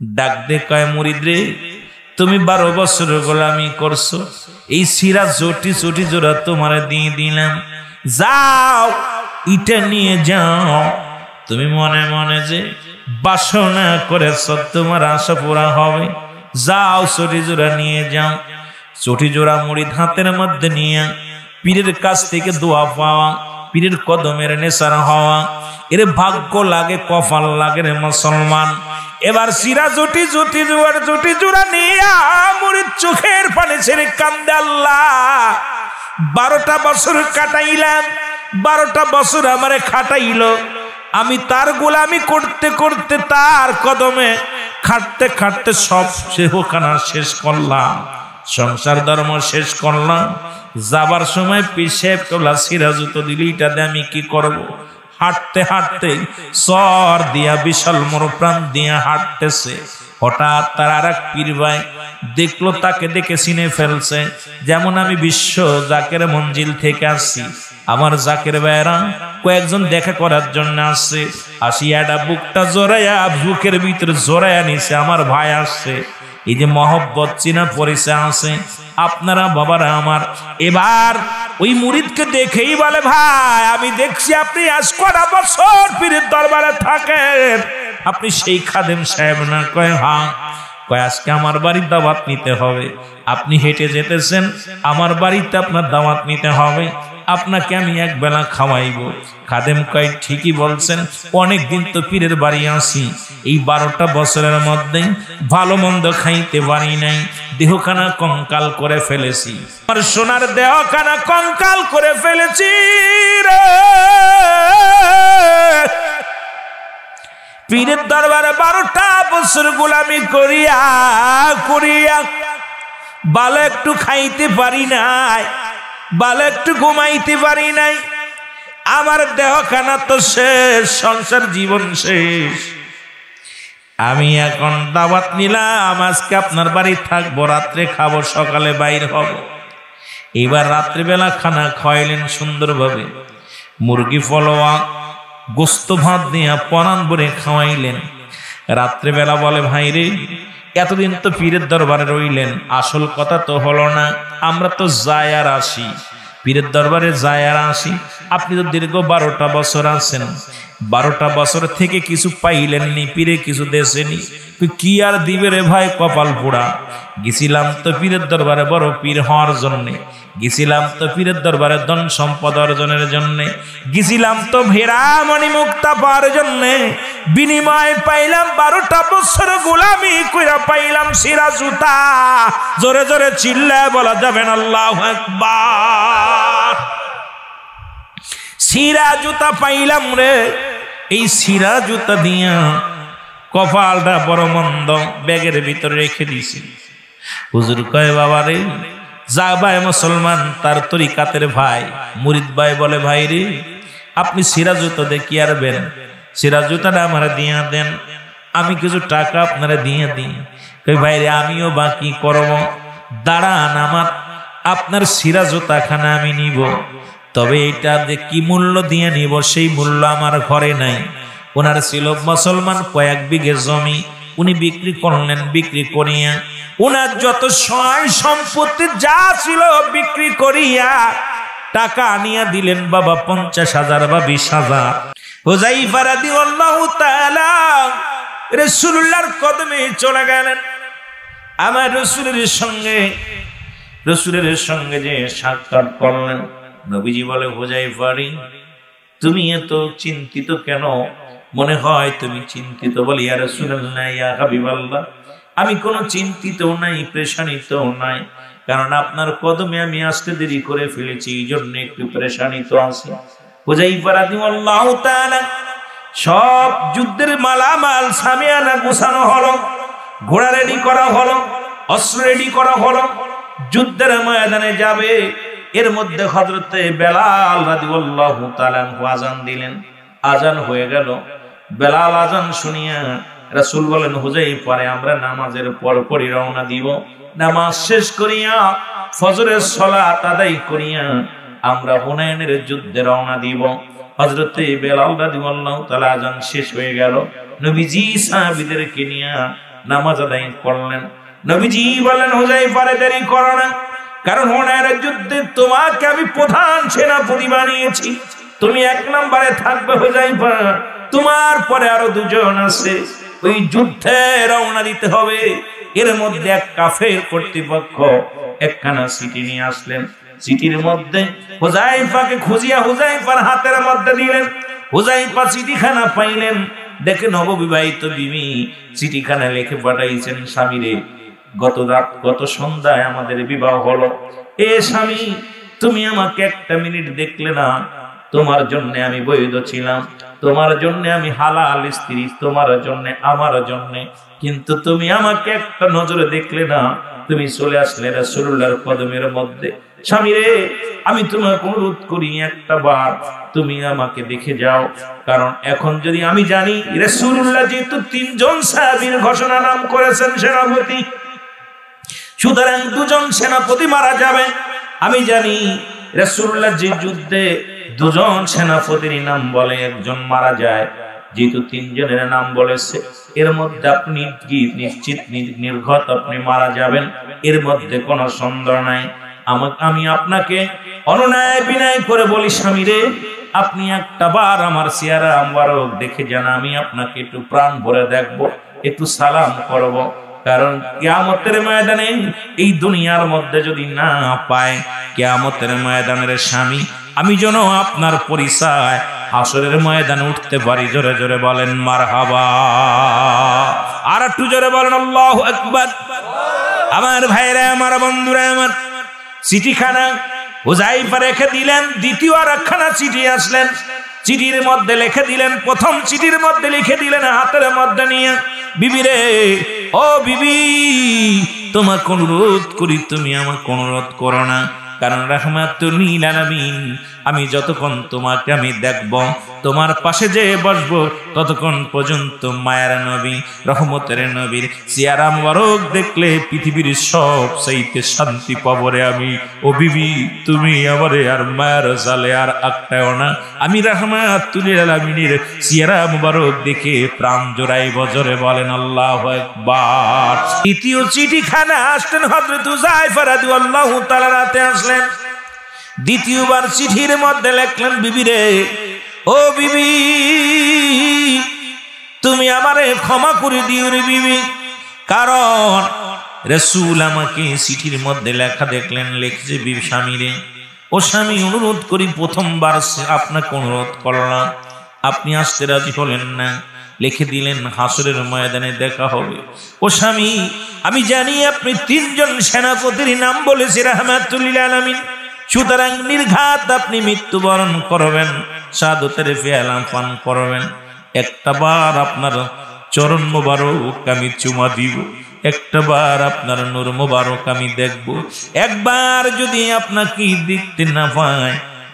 ডাক দে কয় মুরিদ রে, তুমি 12 বছর গোলামি করছো, এই শিরা জটি জটি জোড়া তোমার দিয়ে দিলাম, যাও এটা নিয়ে যাও। তুমি মনে মনে যে বাসনা করেছ তোমার আশা পুরা হবে, যাও চটি জোড়া নিয়ে যাও। চটি জোড়া মুরিদ হাতের মধ্যে নিয়ে পীরের কাছ থেকে দোয়া পাওয়া, পীরের কদমের নেশার হওয়া, এর ভাগ্য লাগে, কপাল লাগে রে মুসলমান। এবার শিরা জটি জটি জোড়া নিয়ে মুরিদ চোখের পানি ছেড়ে কান্দে, আল্লাহ 12টা বছর কাটাইলাম, 12টা বছর আমারে খাটাইলো, আমি তার গোলামি করতে করতে তার কদমে খাটতে খাটতে সব সেহখানা শেষ করলাম, সংসার ধর্ম শেষ করলাম। যাবার সময় পিছেব কলা সিরাজুতো দিলি, এটা দিয়ে আমি কি করব? হাঁটতে হাঁটতে সর দিয়া বিশাল মরুপ্রাণ দিয়া হাঁটতেছে, হঠাৎ তার আর এক পীর ভাই দেখলো, তাকে দেখে চিনে ফেলছে। যেমন আমি বিশ্ব জাকের মঞ্জিল থেকে আসছি, আমার জাকের ভাইরা কয়েকজন দেখা করার জন্য আসছে, আসিয়াটা বুকটা জোরাইয়া বুকের ভিতরে জোরাইয়া নিছে, আমার ভাই আসছে। এই যে মহব্বত চিনা পরিচয় আছে আপনারা বাবারা আমার। এবার ওই মুরিদকে দেখেই বলে, ভাই আমি দেখছি আপনি আজ কটা বছর পীরের দরবারে থাকেন, আপনি সেই খাদেম সাহেব না? কয় হ্যাঁ। কয় আজকে আমার বাড়ির দাওয়াত নিতে হবে, আপনি হেঁটে যেতেছেন, আমার বাড়িতে আপনার দাওয়াত নিতে হবে, আপনাকে আমি এক বেলা খাওয়াইব। খাদেম কয় ঠিকই বলছেন, অনেক দিন তো পীরের বাড়ি আসি, এই 12টা বছরের মধ্যে ভালো মন্দ খাইতে পারি নাই, দেহখানা কঙ্কাল করে ফেলেছি, আমার সোনার দেহখানা কঙ্কাল করে ফেলেছি রে। পীরের দরবারে 12টা বছর গোলামি করিয়া করিয়া ভালো একটু খাইতে পারি নাই, ভালো একটু ঘুমাইতে পারি নাই, আমার দেহখানা তো শেষ, সংসার জীবন শেষ। আমি এখন দাওয়াত নিলাম, আজকে আপনার বাড়ি থাকবো, রাত্রে খাবো, সকালে বাইর হব। এবার রাত্রিবেলা খানা খাওয়াইলেন সুন্দরভাবে, মুরগি ফলোয়া গোস্ত ভাত দিয়া পরান ভরে খাওয়াইলেন। রাত্রেবেলা বলে, ভাই রে এতদিন তো পীরের দরবারে রইলেন, আসল কথা তো হলো না, আমরা তো যাই আর আসি, পীরের দরবারে যাই আর আসি, আপনি তো দীর্ঘ 12টা বছর আছেন, 12টা বছর থেকে কিছু পাইলেননি, পীরে কিছু দেশেনি, কি আর দিবে রে ভাই, কপাল পোড়া। গেছিলাম তো পীরের দরবারে বড় পীর হওয়ার জন্যে, গেছিলাম তো পীরের দরবারে ধন সম্পদ অর্জনের জন্যে, গেছিলাম তো ভেড়ামণি মুক্তা পাওয়ার জন্যে, বিনিময় পাইলাম 12টা বছর গোলামি কইরা পাইলাম শিরা জুতা। জোরে জোরে চিল্লায় বলা যাবে না আল্লাহু আকবার। শিরা জুতা পাইলাম রে, এই শিরা জুতা দিয়া কপালটা বড় মন্দ ব্যাগের ভিতরে রেখে দিছি। হুজুর কয়, বাবা রে যা ভাই মুসলমান, তার তরিকাতের ভাই মুরিদ ভাই বলে, ভাই রে আপনি শিরা জুতা দিয়ে কি আরবেন, শিরা জুতাটা আমার দিয়া দেন, আমি কিছু টাকা আপনারা দিয়ে দিই। কই ভাই রে আমিও বাকি করব, দাঁড়ান আমার আপনার শিরা জুতাখানা আমি নিব, তবে এটা কি মূল্য দিয়ে নিব সেই মূল্য আমার ঘরে নাই। ওনার ছিল মুসলমান কয়েক বিঘে জমি, উনি বিক্রি করলেন, বিক্রি করিয়া ওনার যত সয় সম্পত্তি যা ছিল বিক্রি করিয়া টাকা আনিয়া দিলেন বাবা 50,000 বা 20,000। হুযায়ফা রাদিয়াল্লাহু তাআলা রাসূলুল্লাহর কদমে চলে গেলেন। আমার রাসূলের সঙ্গে যে সাক্ষাৎ করলেন, নবীজি বলে, হুযায়ফা রে তুমি এত চিন্তিত কেন? মনে হয় তুমি চিন্তিত। বলি, ইয়া রাসূলুল্লাহ, ইয়া হাবিবাল্লাহ, আমি কোনো চিন্তিত নাই, পেরেশানিত নাই, কারণ আপনার কদমে আমি আসতে দেরি করে ফেলেছি, এই জন্য একটু পেরেশানিত আছি। হুযায়ফা রাদিয়াল্লাহু তাআলা সব যুদ্ধের মালামাল সামিয়ানা গোছানো হলো, ঘোড়া রেডি করা হলো, অস্ত্র রেডি করা হলো, যুদ্ধের ময়দানে যাবে। এর মধ্যে হযরতে বেলাল রাদিয়াল্লাহু তাআলা আযান দিলেন। আযান হয়ে গেল, বেলাল আযান শুনিয়া রাসূল বলেন, হুযায়ফা আমরা নামাজের পরপরই রওনা দিব, নামাজ শেষ করিয়া ফজরের সালাত আদায় করিয়া আমরা হুনাইনের যুদ্ধে রওনা দিব। হযরতে বেলাল রাদিয়াল্লাহু তাআলা আযান শেষ হয়ে গেল, নবীজি সাহাবীদেরকে নিয়ে নামাজ আদায় করলেন। নবীজি বলেন, হুযায়ফা দেরি করো না, কারণ হুনাইনের যুদ্ধে তোমাকে আমি প্রধান সেনাপতি বানিয়েছি, তুমি 1 নম্বরে থাকবে হুযায়ফা, তোমার পরে আরো 2 জন আছে, ওই যুদ্ধে রওনা দিতে হবে। এর মধ্যে এক কাফের কর্তৃপক্ষ একখানা চিঠি নিয়ে আসলেন। চিঠির মধ্যে হুযায়ফাকে খুঁজিয়া হুযায়ফার হাতের মধ্যে দিলেন। হুযায়ফা চিঠিখানা পাইলেন, দেখে নববিবাহিত বিবি চিঠিখানা লিখে পাঠাইছেন, স্বামীরে গত সন্ধ্যায় আমাদের বিবাহ হলো, এ স্বামী তুমি আমাকে 1টা মিনিট দেখলে না, তোমার জন্য আমি বৈধ ছিলাম, তোমার জন্য আমি হালাল স্ত্রী, তোমার জন্য আমার জন্য, কিন্তু তুমি আমাকে একটা নজরে দেখলে না, তুমি চলে আসলে রাসূলুল্লাহর কদমের মধ্যে। স্বামী রে, আমি তোমাকে অনুরোধ করি, একটা বার তুমি আমাকে দেখে যাও, কারণ এখন যদি আমি জানি রাসূলুল্লাহ যেহেতু 3 জন সাহাবীর ঘোষণা নাম করেছেন সেনাপতি, সুতরাং 2 জন সেনাপতি মারা যাবে। আমি জানি রাসূলুল্লাহ যে যুদ্ধে 2 জন সেনাপতির নাম বলে, 1 জন মারা যায়, যেহেতু 3 জনের নাম বলেছে, এর মধ্যে আপনি নিশ্চিত নির্ঘাত আপনি মারা যাবেন, এর মধ্যে কোনো সন্দেহ নাই। আমি আপনাকে অনুনয় বিনয় করে বলি, স্বামী রে, আপনি একটা বার আমার চেহারা মোবারক দেখে যান, আমি আপনাকে একটু প্রাণ ভরে দেখবো, একটু সালাম করব, কারণ কিয়ামতের ময়দানে এই দুনিয়ার মধ্যে যদি না পায়, কিয়ামতের ময়দানের স্বামী আমি যেন আপনার পরিচয় হাসরের ময়দানে উঠতে পারি। জোরে জোরে বলেন মারহাবা, আর একটু জোরে বলেন আল্লাহু আকবার। আমার ভাইরা, আমার বন্ধুরা, আমার চিঠিখানা হুযায়ফা রেখে দিলেন। দ্বিতীয় আর একখানা চিঠি আসলেন, চিঠির মধ্যে লিখে দিলেন, প্রথম চিঠির মধ্যে লিখে দিলেন হাতের মধ্যে নিয়ে, বিবি রে, ও বিবি, তোমাকে অনুরোধ করি, তুমি আমাকে অনুরোধ করো না, কারণ রাহমাতুল লিল আলামিন, আমি যতক্ষণ তোমাকে আমি দেখব, তোমার পাশে যে বসবো, ততক্ষণ পর্যন্ত মায়ের নবী রহমতের নবীর চেহারা মোবারক দেখলে পৃথিবীর সব চাইতে শান্তি পাবো রে আমি। ও বিবি, তুমি আমারে আর মায়ের জালে আর আটকায়ও না, আমি রাহমাতুল লিল আলামিনের চেহারা মোবারক দেখে প্রাণ জোড়াইব। জোরে বলেন আল্লাহু আকবার। দ্বিতীয় চিঠিখানা আসলেন হযরত হুযায়ফা রাদিয়াল্লাহু তাআলা রাতে আসলেন। দ্বিতীয়বার চিঠির মধ্যে লিখলেন, বিবি রে, ও বিবি, তুমি আমারে ক্ষমা করে দিও রে বিবি, কারণ রাসূল আমাকে চিঠির মধ্যে লেখা দেখলেন, লিখছে, বিবি, স্বামী রে, ও স্বামী, অনুরোধ করি, প্রথমবার আপনাকে অনুরোধ করলাম, আপনি আসতে রাজি হলেন না, লিখে দিলেন হাসরের ময়দানে দেখা হবে। ও স্বামী, আমি জানি আপনি 3 জন সেনাপতির নাম বলেছে রাহমাতুল লিল আলামিন, সুতরাং নির্ঘাত আপনি মৃত্যুবরণ করবেন, শাহাদাতের পেয়ালা পান করবেন, একটা বার আপনার চরণ মোবারক আমি চুমা দিব, একটা বার আপনার নূর মোবারক আমি দেখব, একবার যদি আপনাকে দেখতে না পাই,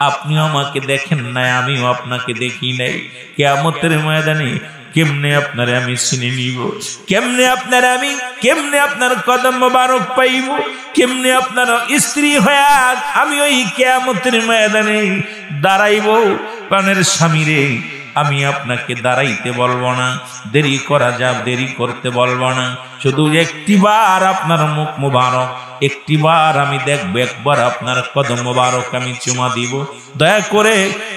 আপনি আমাকে দেখেন নাই, আমিও আপনাকে দেখি নাই, কিয়ামতের ময়দানে কেমনে আপনারে আমি চিনে নিব, কেমনে আপনার কদম মোবারক পাইব, কেমনে আপনার স্ত্রী হয়ে আমি ওই কিয়ামতের ময়দানে দাঁড়াইব। প্রাণের স্বামী রে, আমি আপনাকে দাঁড়াইতে বলবো না, দেরি করা যাক, দেরি করতে বলবো না, শুধু একটিবার আপনার মুখ মোবারক একটিবার আমি দেখবো, একবার আপনার কদম মোবারক আমি চুমা দিব। দয়া করে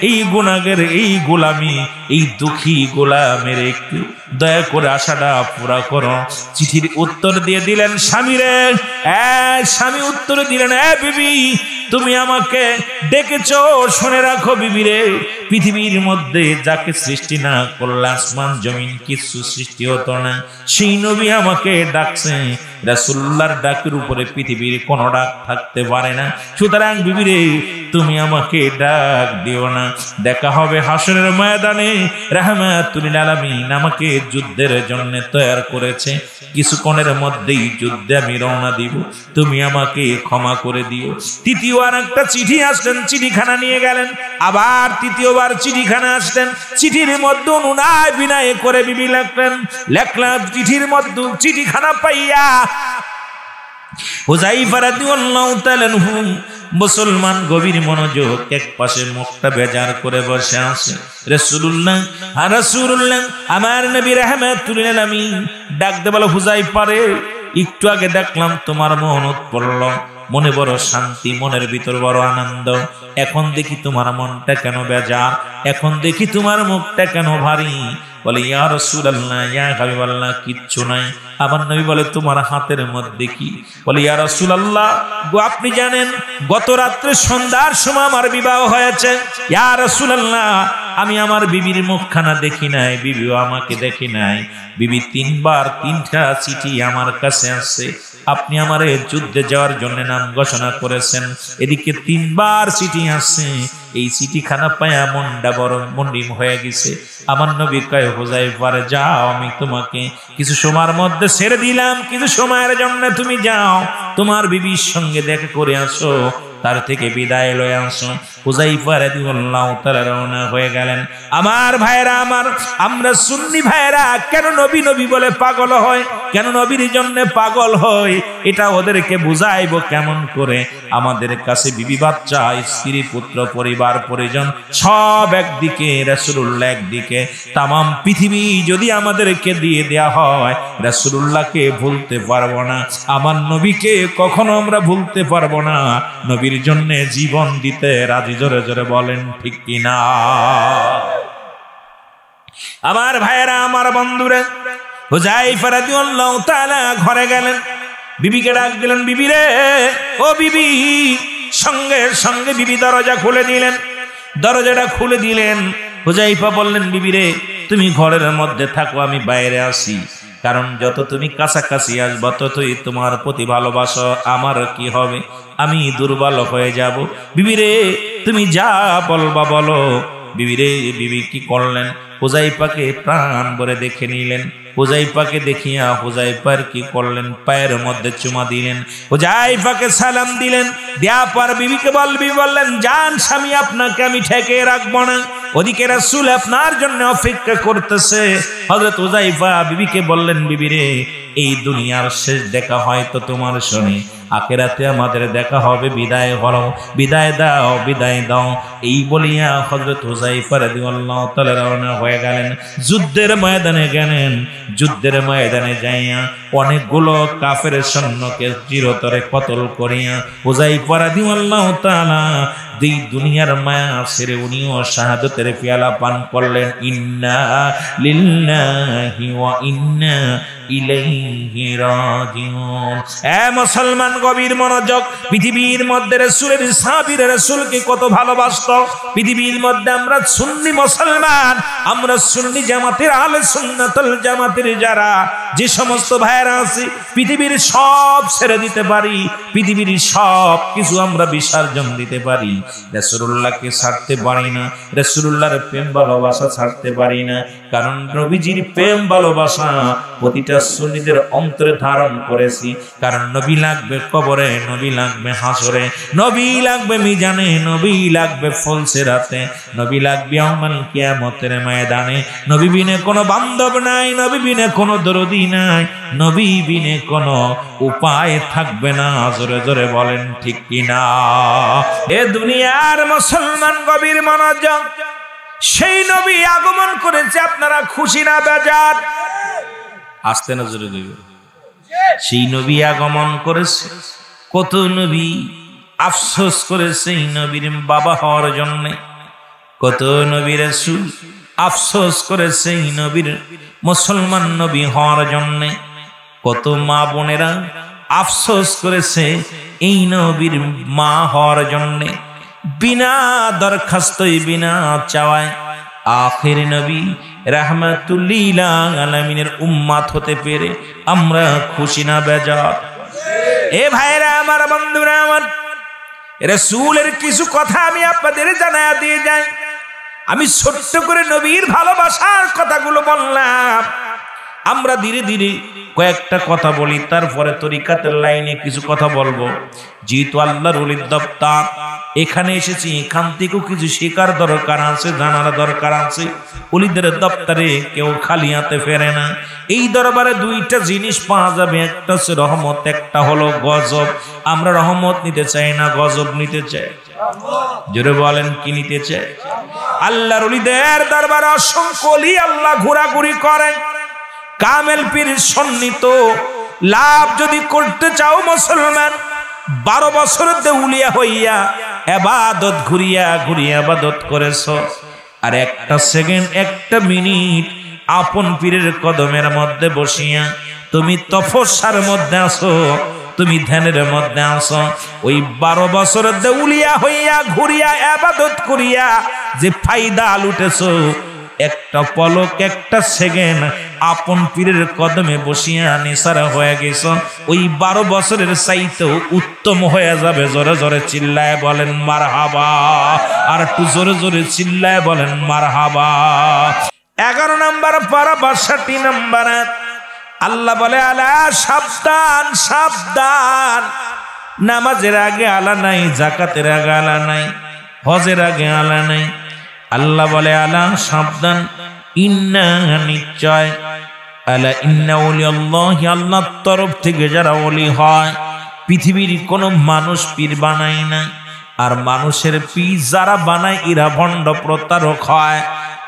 এই গুনাহের, এই গোলামি, এই দুঃখী গোলামের একটু দয়া করে আশাটা পুরা করো। চিঠির উত্তর দিয়ে দিলেন, স্বামী রে, স্বামী উত্তর দিলেন, বিবি, তুমি আমাকে ডেকেছো, শুনে রাখো বিবি রে, পৃথিবীর মধ্যে যাকে সৃষ্টি না করলে আসমান জমিন কিছু সৃষ্টি হতো না, সেই নবী আমাকে ডাকছে, রাসূলুল্লাহর ডাকের উপরে পৃথিবীর কোনো ডাক থাকতে পারে না, সুতরাং বিবি রে, তুমি আমাকে ডাক দিও না, দেখা হবে হাসরের ময়দানে। রাহমাতুল লিল আলামিন আমাকে যুদ্ধের জন্য তৈরি করেছে, কিছুক্ষণের মধ্যেই যুদ্ধে আমি রওনা দিব, তুমি আমাকে ক্ষমা করে দিও। তৃতীয় আর একটা চিঠি আসলেন, চিঠিখানা নিয়ে গেলেন, আবার তৃতীয়বার চিঠিখানা আসলেন, চিঠির মধ্যে অনুনয় বিনয় করে বিবি লেখলেন, চিঠির মধ্যে চিঠিখানা পাইয়া হুযায়ফা রাদিয়াল্লাহু তাআলা আনহু মুসলমান গভীর মনোযোগ, এক পাশে মুখটা বেজার করে বসে আছে। রাসূলুল্লাহ আমার নবী রাহমাতুল লিল আলামিন ডাক দে বলে, হুযায়ফা রে, একটু আগে দেখলাম তোমার মন উৎপন্ন, মনে বড় শান্তি, মনের ভিতর বড় আনন্দ, এখন দেখি তোমার মনটা কেন বেজার, এখন দেখি তোমার মুখটা কেন ভারী। বলে, ইয়া রাসূলুল্লাহ, ইয়া হাবিবাল্লাহ, কিচ্ছু নাই। আমার নবী বলে, তোমার হাতের মধ্যে কি? বলে, ইয়া রাসূলুল্লাহ, আপনি জানেন গত রাত্রে সন্ধ্যার সময় আমার বিবাহ হয়েছে। ইয়া রাসূলুল্লাহ, আমি আমার বিবির মুখখানা দেখি নাই, বিবিও আমাকে দেখি নাই। বিবি 3 বার 3টা চিঠি আমার কাছে আসছে। আপনি আমারে যুদ্ধে যাওয়ার জন্য নাম ঘোষণা করেছেন, এদিকে 3 বার চিঠি আসছে। এই চিঠিখানা পায়া মনটা বড় মন্ডিম হয়ে গেছে। আমার নবী কয়, হুযায়ফা রে, যাও, আমি তোমাকে কিছু সময়ের মধ্যে ছেড়ে দিলাম, কিছু সময়ের জন্য তুমি যাও, তোমার বিবির সঙ্গে দেখা করে আসো, তার থেকে বিদায় লয়ে আসো। হুযায়ফা রাদিয়াল্লাহু তাআলা রওনা হয়ে গেলেন। আমার ভাইরা, আমরা সুন্নি ভাইরা কেন নবী নবী বলে পাগল হয়, কেন নবীর জন্য পাগল হয়, এটা ওদেরকে বুঝাইবো কেমন করে। আমাদের কাছে বিবি বাচ্চা, স্ত্রী, পুত্র, পরিবার পরিজন সব একদিকে, রাসূলুল্লাহ একদিকে। তামাম পৃথিবী যদি আমাদেরকে দিয়ে দেয়া হয়, রাসূলুল্লাহকে ভুলতে পারবো না, আমার নবীকে কখনো আমরা ভুলতে পারবো না। নবীর জন্য জীবন দিতে রাজি, জোরে জোরে বলেন ঠিক কিনা? আমার ভাইয়েরা, আমার বন্ধুরা, হুযায়ফা রাদিয়াল্লাহু তাআলা ঘরে গেলেন, বিবিকে ডাক দিলেন, বিবি রে, ও বিবি। সঙ্গে সঙ্গে বিবি দরজা খুলে দিলেন। দরজাটা খুলে দিলেন। হুযায়ফা বললেন, বিবি রে, তুমি ঘরের মধ্যে থাকো, আমি বাইরে আসি, কারণ যত তুমি কাছাকাছি আসবা ততই তোমার প্রতি ভালোবাসা আমার কি হবে, আমি দুর্বল হয়ে যাব। বিবি রে, তুমি যা বলবা বলো। বিবি রে, বিবি কি করলেন? হুযায়ফাকে প্রাণ ভরে দেখে নিলেন। হুযায়ফাকে দেখিয়া হুযায়ফার কি করলেন? পায়ের মধ্যে চুমা দিলেন, হুযায়ফাকে সালাম দিলেন। দেওয়ার পর বিবিকে বললেন, জান স্বামী, আপনাকে আমি ঠেকে রাখবো না, ওদিকে রাসূল আপনার জন্য অপেক্ষা করতেছে। হযরত হুযায়ফা বিবিকে বললেন, বিবি রে, এই দুনিয়ার শেষ দেখা হয়তো তোমার সঙ্গে, আখিরাতে আমাদের দেখা হবে, বিদায় হলো, বিদায় দাও, বিদায় দাও। এই বলিয়া হযরত হুযায়ফা রাদিয়াল্লাহু তাআলা রওনা হয়ে গেলেন, যুদ্ধের ময়দানে গেলেন। যুদ্ধের ময়দানে যাইয়া অনেকগুলো কাফের সৈন্যকে চিরতরে কতল করিয়া হুযায়ফা রাদিয়াল্লাহু তাআলা এই দুনিয়ার মায়া ছেড়ে উনিও শাহাদাতের পেয়ালা পান করলেন। ইন্না লিল্লাহি ওয়া ইন্না ইলাইহি রাজিউন। এ মুসলমান, গভীর মনোযোগ। পৃথিবীর মধ্যে রাসূলের সাহাবীরা রাসূলকে কত ভালোবাসত। পৃথিবীর মধ্যে আমরা সুন্নি মুসলমান, আমরা সুন্নি জামাতের আহলে সুন্নাতুল জামাতের যারা যে সমস্ত ভাইরা আছে, পৃথিবীর সব ছেড়ে দিতে পারি, পৃথিবীর সব কিছু আমরা বিসর্জন দিতে পারি, রাসূলুল্লাহকে ছাড়তে পারি না, রাসূলুল্লাহর প্রেম ভালোবাসা ছাড়তে পারি না। কারণ নবীজির প্রেম ভালোবাসা প্রতিটা সুন্নিদের অন্তরে ধারণ করেছি। কারণ নবী লাগবে কবরে, নবী লাগবে হাসরে, নবী লাগবে মিজানে, নবী লাগবে ফুলসিরাতে, নবী লাগবে ইয়াউমুল কিয়ামতের ময়দানে। নবী বিনে কোনো বান্ধব নাই, নবী বিনে কোনো দরদি নাই, নবী বিনে কোনো উপায় থাকবে না। জোরে জোরে বলেন ঠিক কিনা? এ দুনিয়ার মুসলমান, গভীর মনোযোগ। সেই নবী আগমন করেছে, আপনারা খুশি না বেজার? আসতে না জোরে দিবে। সেই নবী আগমন করেছে। কত নবী আফসোস করেছে এই নবীর বাবা হওয়ার জন্য, কত নবী রাসূল আফসোস করেছে এই নবীর মুসলমান নবী হওয়ার জন্য, কত মা বোনেরা আফসোস করেছে এই নবীর মা হওয়ার জন্য। বিনা দরখাস্তই, বিনা চাওয়ায় আখির নবী রাহমাতুল লিল আলামিনের উম্মত হতে পেরে আমরা খুশি না বেজার? এ ভাইরা আমার, বন্ধুরা আমার, রাসূলের কিছু কথা আমি আপনাদের জানায়া দিয়ে যাই। আমি ছোট্ট করে নবীর ভালোবাসার কথাগুলো বললাম। আমরা ধীরে ধীরে কয়েকটা কথা বলি, তারপরে তরিকাতের লাইনে কিছু কথা বলবো। যেহেতু আল্লাহর ওলির দপ্তর, এখানে এসেছি, এখান থেকেও কিছু শেখার দরকার আছে, জানার দরকার আছে। ওলিদের দপ্তরে কেউ খালি হাতে ফেরে না। এই দরবারে দুইটা জিনিস পাওয়া যাবে, একটা হচ্ছে রহমত, একটা হলো গজব। আমরা রহমত নিতে চাই না, গজব নিতে চাই। জোরে বলেন কি নিতে চাই? আল্লাহর ওলিদের দরবারে অসংখ্য ওলি আল্লাহ ঘোরাঘুরি করেন। কামেল পীর সন্নিহিত লাভ যদি করতে চাও মুসলমান, 12 বছর দেউলিয়া হইয়া ইবাদত ঘুরিয়া ঘুরিয়া ইবাদত করেছো, আর একটা সেকেন্ড একটা মিনিট আপন পীরের কদমের মধ্যে বসিয়া তুমি তপস্যার মধ্যে আছো, তুমি ধ্যানের মধ্যে আছো, ওই 12 বছর দেউলিয়া হইয়া ঘুরিয়া ইবাদত করিয়া যে ফায়দা লুটেছো, একটা পলক একটা সেকেন্ড আপন পীরের কদমে বসিয়া নিসারা হয়ে গেছ, ওই 12 বছরের চাইতেও উত্তম হয়ে যাবে। জোরে জোরে চিল্লায় বলেন মারহাবা। আর একটু জোরে জোরে চিল্লায় বলেন মারহাবা। 11 নম্বর পারা 62 নম্বর আল্লাহ বলে আলা সাবধান সাবধান, নামাজের আগে আলা নাই, জাকাতের আগে আলা নাই, হজের আগে আলা নাই। আল্লাহ বলে আলা সাবধান, ইন্না নিশ্চয়, আলা ইন্না ওলিয়াল্লাহি, আল্লাহর তরফ থেকে যারা ওলি হয়, পৃথিবীর কোন মানুষ পীর বানায় না। আর মানুষের পীর যারা বানায় এরা ভণ্ড প্রতারক হয়।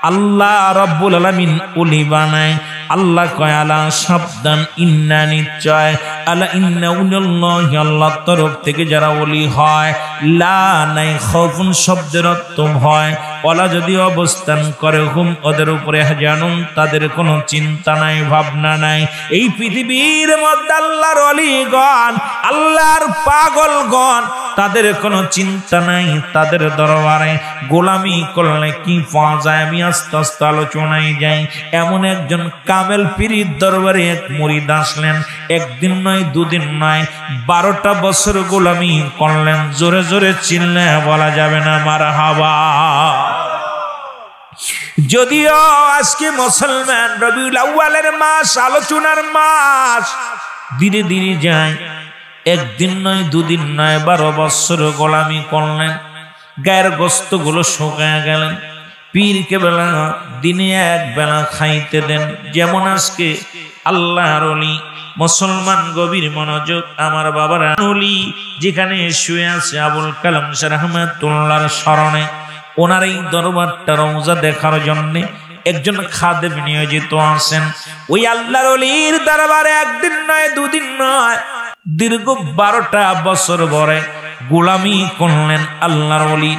আল্লাহ রাব্বুল আলামিন ওলি বানায়। আল্লাহ কয় আলা সাবধান, ইন্না নিশ্চয়, আলা ইন্না উলিয়াল্লাহি, আল্লাহর তরফ থেকে যারা ওলি হয়, লা নাই খাউফুন শব্দের অর্থ ভয়, ওলা যদি অবস্থান করে, হুম ওদের উপরে জানুন তাদের কোনো চিন্তা নাই, ভাবনা নাই। এই পৃথিবীর মধ্যে আল্লাহর ওলিগণ, আল্লাহর পাগলগণ, তাদের কোনো চিন্তা নাই। তাদের দরবারে গোলামি করলে কি পাওয়া যায় আমি আস্তে আস্তে আলোচনায় যাই। এমন একজন কামেল পীরের দরবারে এক মুরিদ আসলেন, একদিন নয় দুদিন নয়, 12টা বছর গোলামি করলেন। জোরে জোরে চিল্লে বলা যাবে না মারহাবা। যদিও আজকে মুসলমান রবিউল আউয়ালের মাস, আলোচনার মাস, ধীরে ধীরে যায়। একদিন নয় দুদিন নয়, 12 বছর গোলামি করলেন, গায়ের গোস্ত গুলো শুকায় গেলেন। পীরকে বেলা দিনে এক বেলা খাইতে দেন। যেমন আজকে আল্লাহর ওলি মুসলমান, গভীর মনোযোগ আমার বাবার ওলি যেখানে শুয়ে আছে আবুল কালাম শাহ রাহমাতুল্লাহর স্মরণে, ওনার এই দরবারটা রওজা দেখার জন্য একজন খাদেম নিয়োজিত আছেন। ওই আল্লাহর ওলির দরবারে একদিন নয় দুদিন নয়, দীর্ঘ 12টা বছর ধরে গোলামি করলেন। আল্লাহর ওলি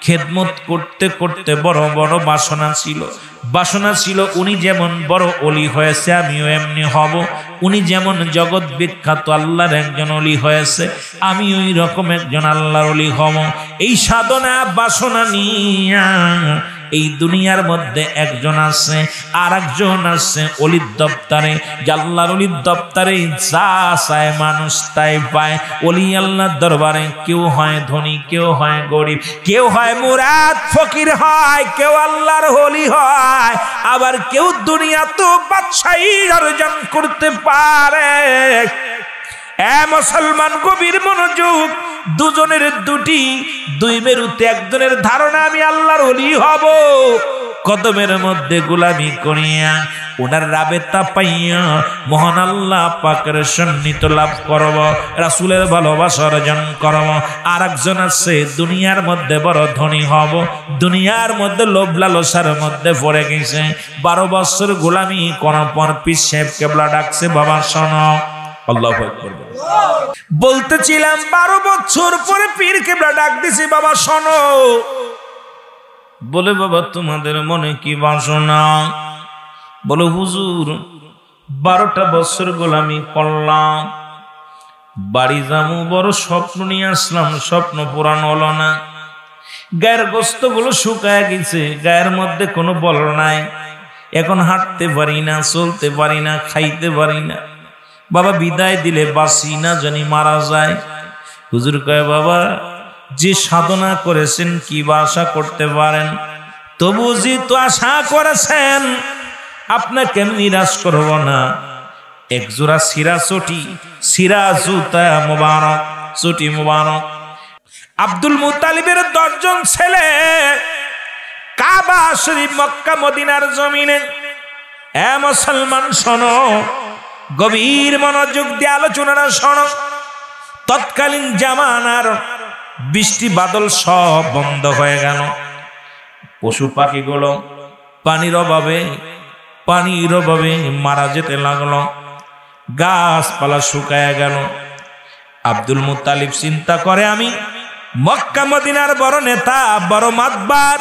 খেদমত করতে করতে বড় বড় বাসনা ছিল। বাসনা ছিল উনি যেমন বড় ওলি হয়েছে আমিও এমনি হব, উনি যেমন জগৎ বিখ্যাত আল্লাহর একজন ওলি হয়েছে আমি ওই রকম একজন আল্লাহর ওলি হব। এই সাধনা বাসনা নিয়ে এই দুনিয়ার মধ্যে একজন আছে, আর একজন আছে ওলির দপ্তরে। আল্লাহর ওলির দপ্তরে যা চায় মানুষ তাই পায়। ওলি আল্লাহর দরবারে কেউ হয় ধনী, কেউ হয় গরিব, কেউ হয় মুরাদ ফকির হয়, কেউ আল্লাহর ওলি হয়, আবার কেউ দুনিয়া তো বাদশাহী অর্জন করতে পারে। মুসলমান গভীর মনোযোগ, দুজনের দুই মেরুতে একজনের ধারণা আমি আল্লাহর ওলি হব, কদমের মধ্যে গোলামি করিয়া ওনার রাবেতা পাইয়া মহান আল্লাহ পাকের সন্নিহিত লাভ করব, রাসূলের ভালোবাসা অর্জন করব। আর একজন আছে দুনিয়ার মধ্যে বড় ধনী হব, দুনিয়ার মধ্যে লোভ লালসার মধ্যে পড়ে গেছে। 12 বছর গোলামি করার পর পীর সাহেব কেবলা ডাকছে, বাবা শোনো। আল্লাহু আকবার। বলতেছিলাম 12 বছর পরে পীর কেবলা ডাক দিছি, বাবা শোনো। বলে বাবা তোমাদের মনে কি বাসনা? বলো হুজুর 12টা বছর গোলামি করলাম, বাড়ি যাবো বড় স্বপ্ন নিয়ে আসলাম, স্বপ্ন পূরণ হলো না। গায়ের গোস্ত গুলো শুকায় গেছে, গায়ের মধ্যে কোনো বল নাই, এখন হাঁটতে পারি না, চলতে পারি না, খাইতে পারি না। বাবা বিদায় দিলে বাঁচি না জানি মারা যায়। হুজুর কয় বাবা যে সাধনা করেছেন কি বা আশা করতে পারেন? তবু যেহেতু আশা করেছেন আপনাকে আমি নিরাশ করব না। এক জোড়া সিরা চটি, সিরা জুতা মুবারক, চটি মুবারক আব্দুল মুত্তালিবের 10 জন ছেলে কাবা শরীফ মক্কা মদিনার জমিনে। এ মুসলমান শোনো, গভীর মনোযোগ দিয়ে আলোচনাটা শোনো। তৎকালীন জামানার বৃষ্টি বাদল সব বন্ধ হয়ে গেল। পশু পাখিগুলো পানির অভাবে মারা যেতে লাগলো। গাছপালা শুকায় গেল। আব্দুল মুত্তালিব চিন্তা করে, আমি মক্কা মদিনার বড় নেতা, বড় মাতবার,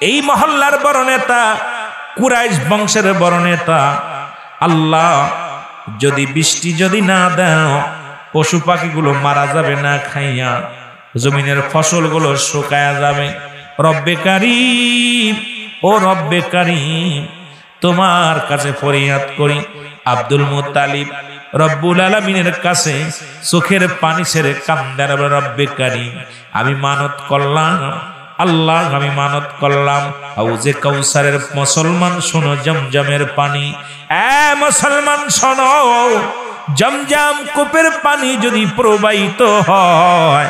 এই মহল্লার বড় নেতা, কুরাইশ বংশের বড় নেতা। আল্লাহ যদি বৃষ্টি যদি না দাও, পশু পাখিগুলো মারা যাবে না খাইয়া, জমিনের ফসলগুলো শুকায়া যাবে। রব্বে কারীম, ও রব্বে কারীম, তোমার কাছে ফরিয়াদ করি। আব্দুল মুত্তালিব রব্বুল আলামিনের কাছে চোখের পানি ছেড়ে কান্দার, রব্বে কারীম, আমি মানত করলাম, আল্লাহ আমি মানত করলাম, হাউজে কাউসারের মুসলমান শোনো, জমজমের পানি, এ মুসলমান শোনো, জমজম কূপের পানি যদি প্রবাহিত হয়,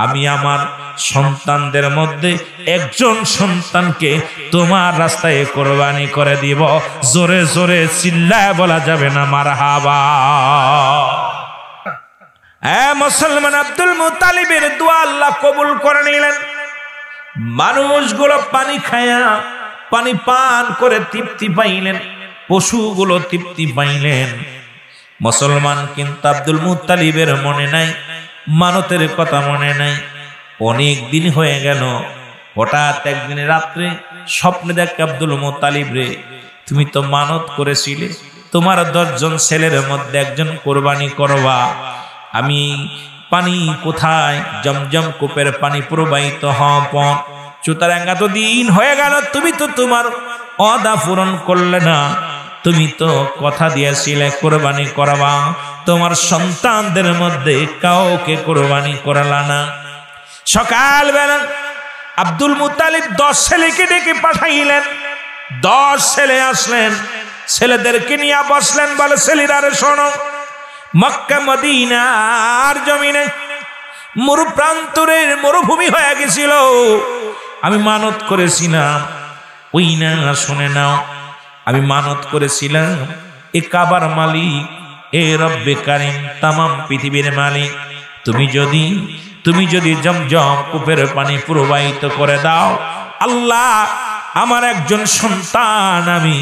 আমি আমার সন্তানদের মধ্যে একজন সন্তানকে তোমার রাস্তায় কোরবানি করে দিব। জোরে জোরে চিল্লায় বলা যাবে না মারহাবা। এ মুসলমান, আব্দুল মুত্তালিবের দোয়া আল্লাহ কবুল করে নিলেন। মানুষগুলো পানি খায়া, পানি পান করে তৃপ্তি পাইলেন, পশুগুলো তৃপ্তি পাইলেন। মুসলমান কিন্তু আব্দুল মুত্তালিবের মনে নাই, মানতের কথা মনে নাই। অনেক দিন হয়ে গেল। হঠাৎ একদিন রাত্রে স্বপ্নে দেখে, আব্দুল মুত্তালিব রে, তুমি তো মানত করেছিলে তোমার 10 জন ছেলের মধ্যে একজন কোরবানি করবা। আমি পানি কোথায়? জমজম কূপের পানি প্রবাহিত হন। সুতরাং এত দিন হয়ে গেল, তুমি তো তোমার ওয়াদা পূরণ করলে না। তুমি তো কথা দিয়েছিলে কোরবানি করবা, তোমার সন্তানদের মধ্যে কাউকে কোরবানি করালা না। সকালবেলা আব্দুল মুত্তালিব 10 ছেলেকে ডেকে পাঠাইলেন। 10 ছেলে আসলেন, ছেলেদেরকে নিয়ে বসলেন। বলে, ছেলেরা রে শোনো, মক্কা মদিনার জমিনে মরুপ্রান্তরের মরুভূমি হয়ে গেছিল। আমি মানত করেছিলাম, ওই না শুনে নাও, আমি মানত করেছিলাম এ কাবার মালিক, এ রব্বে কারীম, তামাম পৃথিবীর মালিক, তুমি যদি জমজম কূপের পানি প্রবাহিত করে দাও, আল্লাহ আমার একজন সন্তান আমি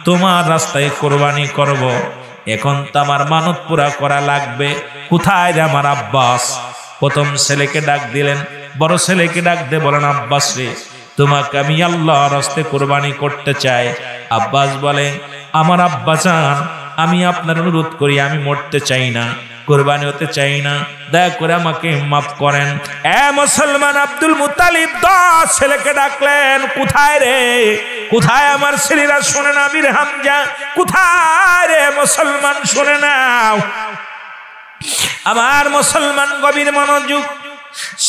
তোমার রাস্তায় কোরবানি করব। এখন তো আমার মানত পুরা করা লাগবে। কোথায় রে আমার আব্বাস? প্রথম ছেলেকে ডাক দিলেন, বড় ছেলেকে ডাক দিয়ে বলেন, আব্বাস রে, তোমাকে আমি আল্লাহর রাস্তায় কোরবানি করতে চাই। আব্বাস বলে, আমার আব্বাজান, আমি আপনার অনুরোধ করি, আমি মরতে চাই না, কোরবানি হতে চাই না, দয়া করে আমাকে মাফ করেন। এ মুসলমান, আব্দুল মুত্তালিব 10 ছেলেকে ডাকলেন। কোথায় রে? কোথায় আমার ছেলেরা? শোনে না আমির হামজা, কোথায় রে মুসলমান? শোনে নাও আমার মুসলমান, গভীর মনোযোগ।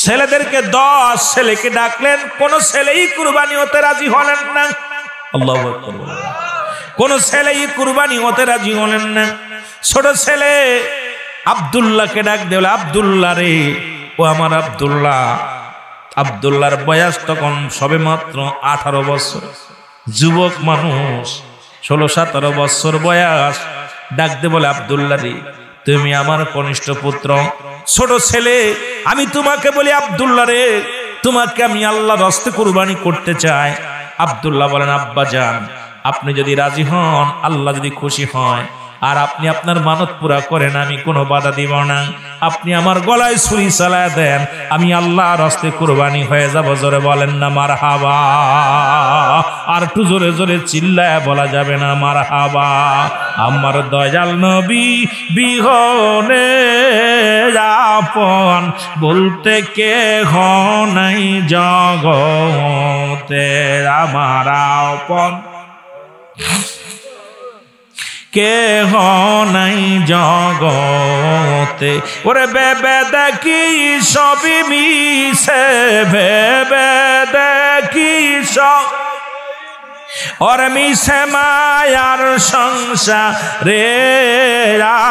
ছেলেদেরকে 10 ছেলেকে ডাকলেন। কোন ছেলেই কুরবানি হতে রাজি হলেন না। আল্লাহু আকবার। কোন ছেলেই কুরবানি হতে রাজি হলেন না। ছোট ছেলে আব্দুল্লাহকে ডাক দিল, আব্দুল্লাহ রে, ও আমার আব্দুল্লাহ। আব্দুল্লাহর বয়স তখন সবে মাত্র 18 বছর, যুবক মানুষ, 16-17 বছর বয়স। ডাক দে বলে, আব্দুল্লাহ রে, তুমি আমার কনিষ্ঠ পুত্র, ছোট ছেলে, আমি তোমাকে বলি, আব্দুল্লাহ রে, তোমাকে আমি আল্লাহর রাস্তায় কুরবানি করতে চাই। আব্দুল্লাহ বলেন, আব্বা জান, আপনি যদি রাজি হন, আল্লাহ যদি খুশি হয়, আর আপনি আপনার মানত পুরা করেন, আমি কোনো বাধা দিব না। আপনি আমার গলায় ছুরি চালায় দেন, আমি আল্লাহর রাস্তায় কুরবানি হয়ে যাব। জোরে বলেন না মারহাবা। আর একটু জোরে জোরে চিল্লায় বলা যাবে না মারহাবা। আমার দয়াল নবী বিহনে আপন বলতে কেহ নাই জগতে, আমার আপন কেহ নাই জগতে। ওরে ভেবে দেখি সবই মিছে, ভেবে দেখি সব ওরে মিছে মায়ার সংসারে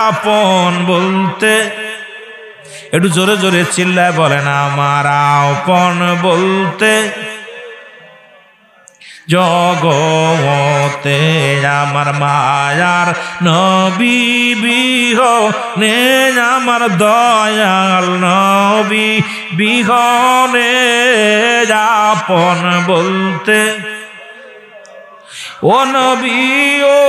আপন বলতে একটু জোরে জোরে চিল্লায় বলেন আমার আপন বলতে জগতে আমার মায়ার নবী বিহনে আমার দয়াল নবী বিহনে আপন বলতে ও নবী ও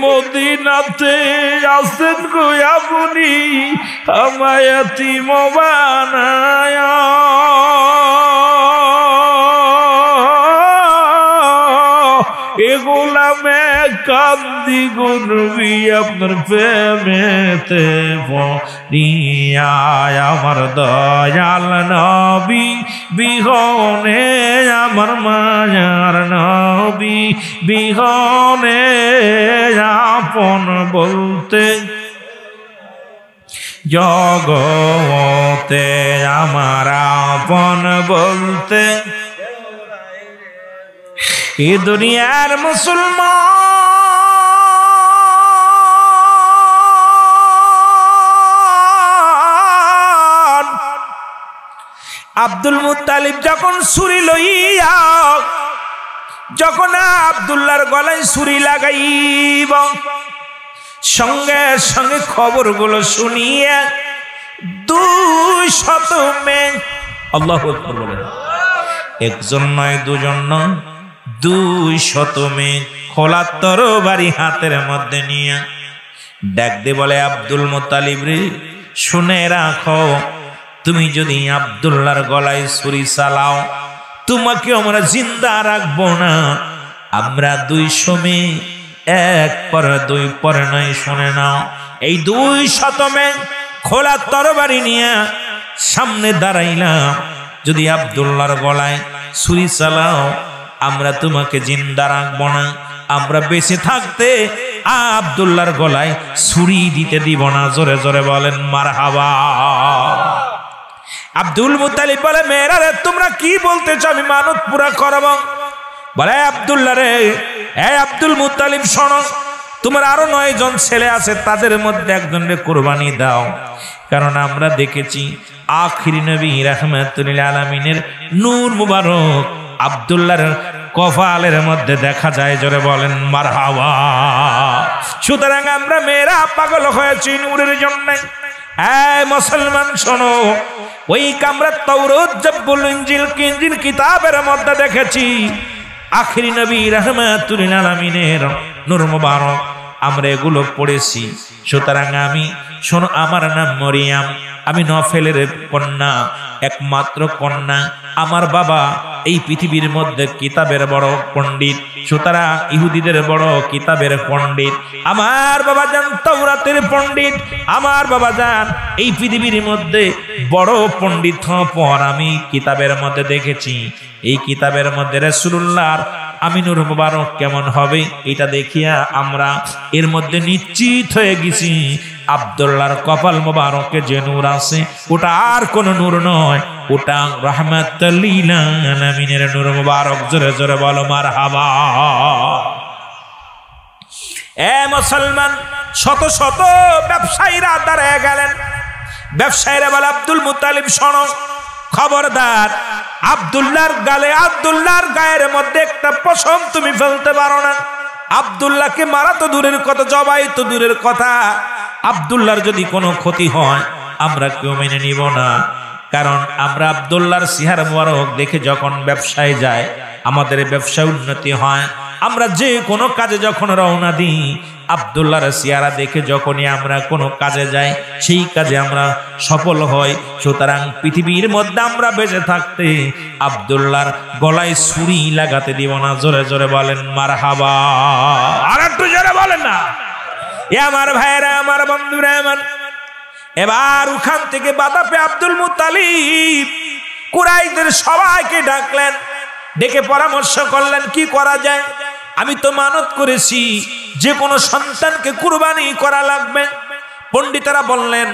মদিনাতে আসেন গো আপনি আমায় এতিম বানায়া এগুলা মে কান্দি গুনবি আপনার প্রেমেতে পড়িয়া আমার দয়াল নবী বিহনে আমার মায়ার নবী বিহনে আপন বলতে জগতে আমার আপন বলতে এ দুনিয়ার মুসলমান আব্দুল মুত্তালিব যখন ছুরি লইয়া যখন আব্দুল্লাহর গলায় ছুরি লাগাইব সঙ্গে সঙ্গে খবরগুলো শুনিয়া 200 মেয়ে আল্লাহু আকবার বলেন একজন নয় দুজন নয় 200 মেয়ে খোলা তরবারি হাতের মধ্যে নিয়ে ডাক দিয়ে বলে আব্দুল মুত্তালিব রে শুনে রাখো তুমি যদি আব্দুল্লাহর গলায় ছুরি চালাও তোমাকে আমরা জিন্দা রাখবো না আমরা 200 মেয়ে এক পর দুই পর নয় শুনে নাও এই 200 মেয়ে খোলা তরবারি নিয়ে সামনে দাঁড়াইলাম যদি আব্দুল্লাহর গলায় ছুরি চালাও আমরা তোমাকে জিন্দা রাখবো না আমরা বেঁচে থাকতে আব্দুল্লাহর গলায় ছুরি দিতে দিব না জোরে জোরে বলেন মারহাবা আব্দুল মুত্তালিব বলে মেয়েরা রে তোমরা কি বলতেছো আমি মানত পুরা করব বলে আব্দুল্লাহ রে এই আব্দুল মুত্তালিব শোনো তোমার আরো 9 জন ছেলে আছে তাদের মধ্যে একজনকে কুরবানি দাও কারণ আমরা দেখেছি আখিরি নবী রাহমাতুল লিল আলামিনের নূর মুবারক আব্দুল্লাহর কপালের মধ্যে দেখা যায় জোরে বলেন মারহাবা সুতরাং আমরা মেয়েরা পাগল হয়েছি নূরের জন্য এই মুসলমান শোনো ওই আমরা তাওরাত জাবুল ইনজিল কিতাবের মধ্যে দেখেছি আখিরি নবী রাহমাতুল লিল আলামিনের নূর মুবারক আমরা এগুলো পড়েছি সুতরাং আমি শোনো আমার নাম মরিয়াম আমি নফেলের কন্যা একমাত্র কন্যা আমার বাবা এই পৃথিবীর মধ্যে কিতাবের বড় পণ্ডিত সুতরাং ইহুদিদের বড় কিতাবের পণ্ডিত আমার বাবা জান তাওরাতের পণ্ডিত আমার বাবা জান এই পৃথিবীর মধ্যে বড় পণ্ডিত পর আমি কিতাবের মধ্যে দেখেছি এই কিতাবের মধ্যে রাসূলুল্লাহর আমিনুর মুবারক কেমন হবে এটা দেখিয়া আমরা এর মধ্যে নিশ্চিত হয়ে গেছি আব্দুল্লাহর কপাল মুবারকে যে নূর আছে ওটা আর কোন নূর নয় ওটা রাহমাতুল লিল আলামিনের নূর মুবারক জোরে জোরে বলো মারহাবা এ মুসলমান শত শত ব্যবসায়ীরা দাঁড়ায় গেলেন ব্যবসায়ীরা বলে আব্দুল মুত্তালিব শোনো খবরদার আব্দুল্লাহর গায়ের মধ্যে একটা পশম তুমি ফেলতে পারো না আব্দুল্লাহকে মারা তো দূরের কথা জবাই তো দূরের কথা আব্দুল্লাহর যদি কোনো ক্ষতি হয় আমরা কেউ মেনে নিব না কারণ আমরা আব্দুল্লাহর সিহার মুবারক দেখে যখন ব্যবসায় যায় আমাদের ব্যবসায় উন্নতি হয় আমরা যে কোনো কাজে যখন রওনা দিই আব্দুল্লাহর সিয়ারা দেখে যখনই আমরা কোনো কাজে যাই সেই কাজে আমরা সফল হই সুতরাং পৃথিবীর মধ্যে আমরা বেঁচে থাকতে আব্দুল্লাহর গলায় ছুরি লাগাতে দিব না জোরে জোরে বলেন মারহাবা আর একটু জোরে বলেন না এ আমার ভাইরা আমার বন্ধুরা আমার এবার ওখান থেকে বাধা পেয়ে আব্দুল মুত্তালিব কুরাইশদের সবাইকে ডাকলেন ডেকে পরামর্শ করলেন কি করা যায় আমি তো মানত করেছি যে কোনো সন্তানকে কুরবানি করা লাগবে পণ্ডিতেরা বললেন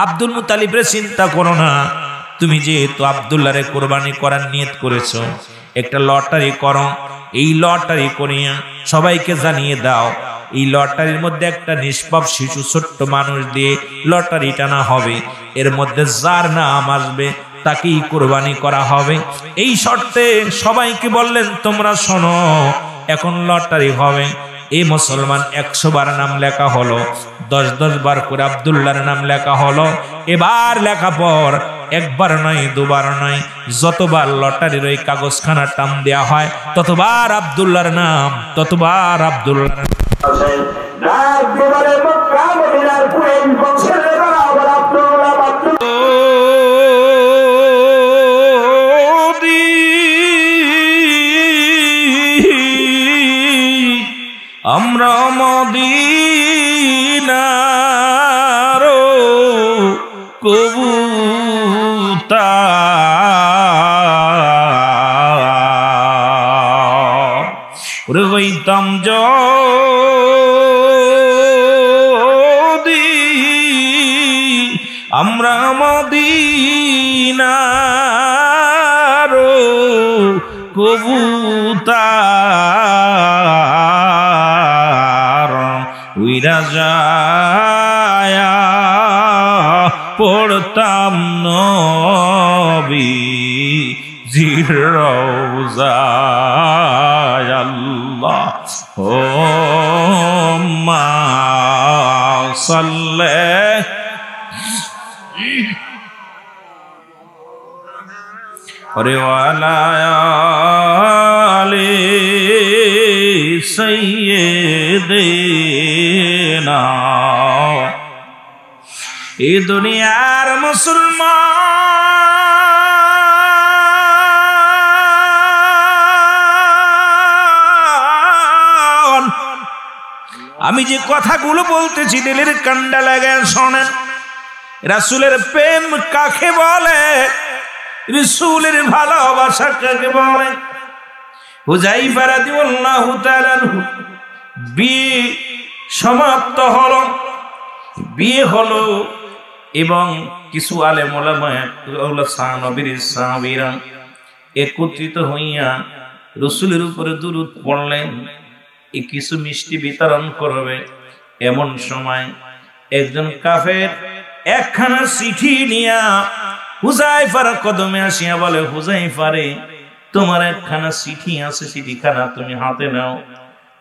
আব্দুল মুত্তালিব রে চিন্তা করো না তুমি যেহেতু আব্দুল্লাহরে কুরবানি করার নিয়ত করেছো একটা লটারি করো, এই লটারি করিয়া সবাইকে জানিয়ে দাও, এই লটারির মধ্যে একটা নিষ্পাপ শিশু ছোট্ট মানুষ দিয়ে লটারি টানা হবে, এর মধ্যে যার নাম আসবে তাকেই কুরবানি করা হবে। এই শর্তে সবাইকে বললেন তোমরা শোনো, এখন লটারি হবে। এই মুসলমান 100 বার নাম লেখা হলো, 10 বার করে আব্দুল্লাহর নাম লেখা হলো। এবার লেখা পর একবার নয় দুবার নয়, যতবার লটারির ওই কাগজখানা টান দেয়া হয় ততবার আব্দুল্লাহর নাম, ততবার আব্দুল্লাহর নাম। আমরা মদিনার কবুতর হইতাম যদি আমরা মদিনার কবুতর উইরা যায়া পড়তাম নবী জিরওজায় আল্লাহ ও মা সাল্লে ওরে ওয়ালা আলে সাইয়্যিদিনা। এই দুনিয়ার মুসলমান, আমি যে কথাগুলো বলতেছি দিলের কান্ডা লাগায় শোনেন। রাসূলের প্রেম কাকে বলে, রাসূলের ভালোবাসা কাকে বলে? হুযায়ফা রাদিয়াল্লাহু তাআলা আনহু বিয়ে সমাপ্ত হলো, বিয়ে হলো এবং কিছু আলেম ওলামা নবীর সাহাবীরা একত্রিত হইয়া রাসূলের উপরে দুরূদ পড়লেন, এই কিছু মিষ্টি বিতরণ করবে। এমন সময় একজন কাফের একখানা চিঠি নিয়া হুযায়ফার কদমে আসিয়া বলে, হুযায়ফা রে, তোমার একখানা চিঠি আছে, চিঠিখানা তুমি হাতে নাও।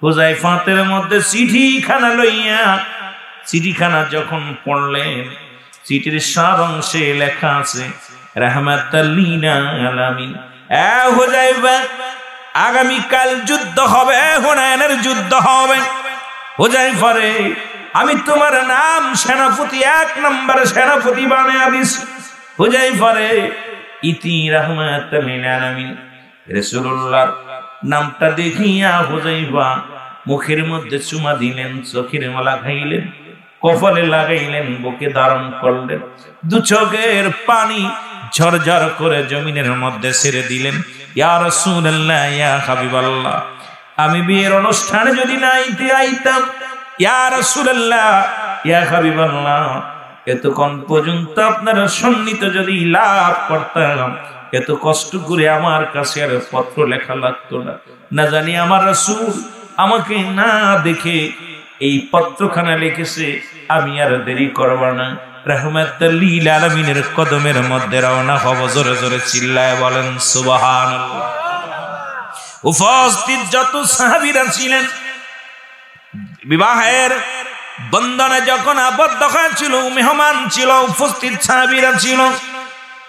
হুযায়ফা হাতের মধ্যে চিঠিখানা লইয়া চিঠিখানা যখন পড়লেন, চিঠির সারাংশে লেখা আছে রাহমাতাল লিল আলামিন। হুযায়ফা, আগামীকাল যুদ্ধ হবে, হুনাইনের যুদ্ধ হবে। হুযায়ফা রে, আমি তোমার নাম সেনাপতি, 1 নম্বর সেনাপতি বানায়া দিছি। হুযায়ফা রে, ইতি রাহমাতাল লিল আলামিন। রাসূলুল্লাহর নামটা দেখিয়া হুযায়ফা মুখের মধ্যে চুমা দিলেন, চোখের মালা খাইলেন, কপালে লাগাইলেন, বুকে ধারণ করলেন, 2 চোখের পানি ঝরঝর করে জমিনের মধ্যে ছেড়ে দিলেন। ইয়া রাসূলুল্লাহ, ইয়া হাবিবাল্লাহ, আমি বিয়ের অনুষ্ঠানে যদি না আইতাম, ইয়া রাসূলুল্লাহ, ইয়া হাবিবাল্লাহ, এতক্ষণ পর্যন্ত আপনারা সন্নিহিত যদি লাভ করতাম, এত কষ্ট করে আমার কাছে আর পত্র লেখা লাগতো না। না জানি আমার রাসূল আমাকে না দেখে এই পত্রখানা লিখেছে, আমি আর দেরি করব না, রাহমাতাল লিল আলামিনের কদমের মধ্যে রওনা হব। জোরে জোরে চিল্লায় বলেন সুবহানাল্লাহ। উপস্থিত যত সাহাবীরা ছিলেন, বিবাহের বন্ধনে যখন আবদ্ধ হয়েছিল, মেহমান ছিল, উপস্থিত সাহাবীরা ছিল।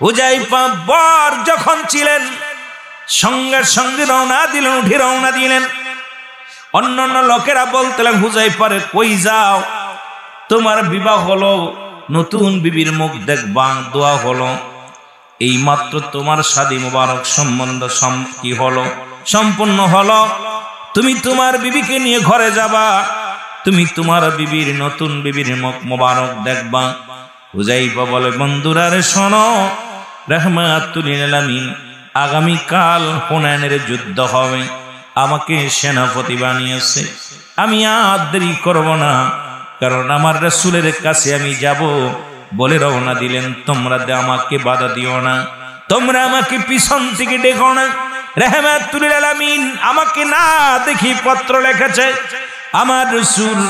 হুযায়ফা বর যখন ছিলেন, সঙ্গে সঙ্গে রওনা দিলেন, উঠে রওনা দিলেন। অন্যান্য লোকেরা বলতেন, হুযায়ফারে কই যাও? তোমার বিবাহ হলো, নতুন বিবির মুখ দেখবা, দোয়া হলো, এই মাত্র তোমার শাদী মুবারক সম্বন্ধ কি হলো, সম্পূর্ণ হলো, তুমি তোমার বিবিকে নিয়ে ঘরে যাবা, তুমি তোমার বিবির, নতুন বিবির মুখ মুবারক দেখবা। হুযায়ফা বলে, বন্ধুরা রে শোনো, রাহমাতুল লিল আলামিন আগামীকাল হুনাইনের যুদ্ধ হবে, আমাকে সেনাপতি বানিয়েছে, আমি আর দেরি করব না, কারণ আমার রাসূলের কাছে আমি যাব বলে রওনা দিলেন। তোমরা আমাকে বাধা দিও না, তোমরা আমাকে পিছন থেকে ডেকো না, রাহমাতুল লিল আলামিন আমাকে না দেখি পত্র লিখেছে, আমার রাসূল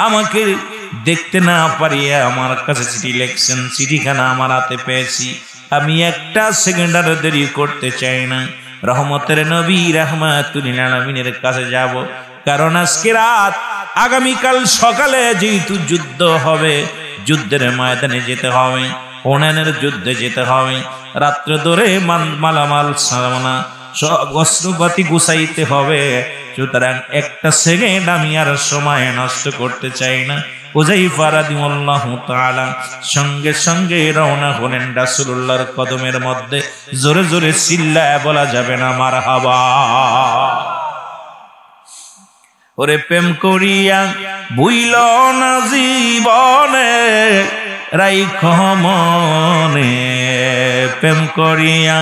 আমাকে দেখতে না পারিয়া আমার কাছে চিঠি লিখছেন, চিঠিখানা আমার হাতে পেয়েছি, আমি একটা সেকেন্ড আর দেরি করতে চাই না, রহমতের নবী রাহমাতুল লিল আলামিনের কাছে যাব, কারণ আজকে রাত আগামীকাল সকালে যেহেতু যুদ্ধ হবে, যুদ্ধের ময়দানে যেতে হবে, হুনাইনের যুদ্ধে যেতে হবে, রাত্র ধরে মালামাল সামানা সব অস্ত্রপাতি গুছাইতে হবে, সুতরাং একটা সেকেন্ড আমি আর সময় নষ্ট করতে চাই না। হুযায়ফা রাদিয়াল্লাহু তাআলা সঙ্গে সঙ্গে রওনা হলেন রাসূলুল্লাহর কদমের মধ্যে, জোরে জোরে চিল্লায় বলা যাবে না মারহাবা। ওরে প্রেম করিয়া ভুইল না জীবনে রাইখো মনে, প্রেম করিয়া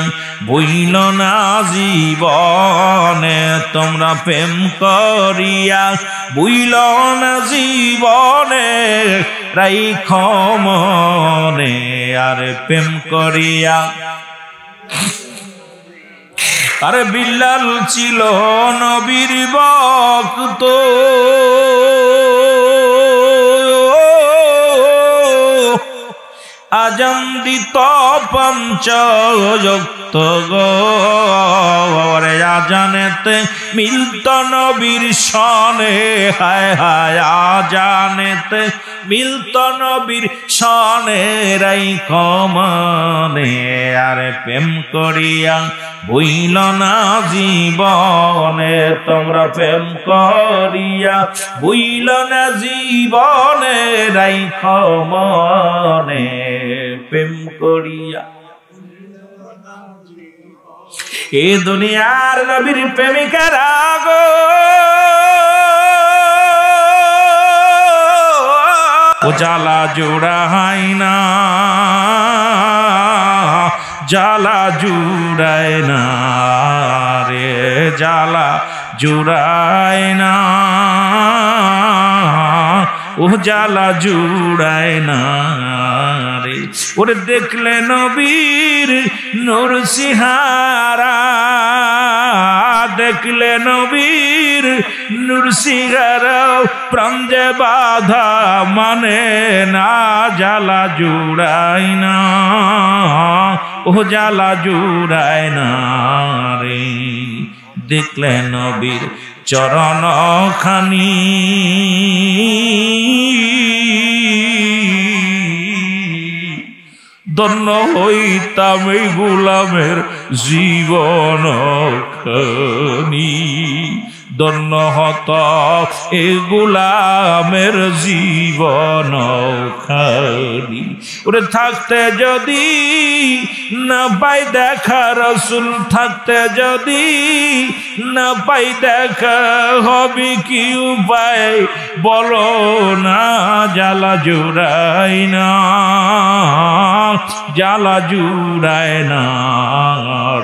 ভুইল না জীবনে, তোমরা প্রেম করিয়া ভুইল না জীবনে রাইখো মনে, আর প্রেম করিয়া আরে বিল্লাল ছিল নবীর ভক্ত, আজান দিত পঞ্চযুক্ত গরে, আজানেতে মিলত নবীর সনে, হায় হায় আজানেতে মিলত নবীর সনে রাইখো মনে, আরে প্রেম করিয়া ভুইল না জীবনে, তোমরা প্রেম করিয়া ভুইল না জীবনে রাইখো মনে, প্রেম করিয়া। এ দুনিয়ার নবীর প্রেমিকারা গো, ও জ্বালা জোড়ায় না, জ্বালা জুড়ায় না রে, জ্বালা জুড়ায় না, ও জ্বালা জুড়ায় না রে। ওরে দেখলে নবীর নূর সিহারা, দেখলে নবীর নূর সিহারা, প্রাণ যে বাধা মানে না, জ্বালা জুড়ায় না, ও জ্বালা জুড়ায় না রে। দেখলে নবীর চরণ খানি, ধন্য হইতাম এই গোলামের জীবন খানি, ধন্য হত এ গোলামের জীবন খানি। ওরে থাকতে যদি না পাই দেখা রাসূল, থাকতে যদি না পাই দেখা, হবে কি উপায় বলো না, জ্বালা জুড়ায় না, জ্বালা জুড়ায় না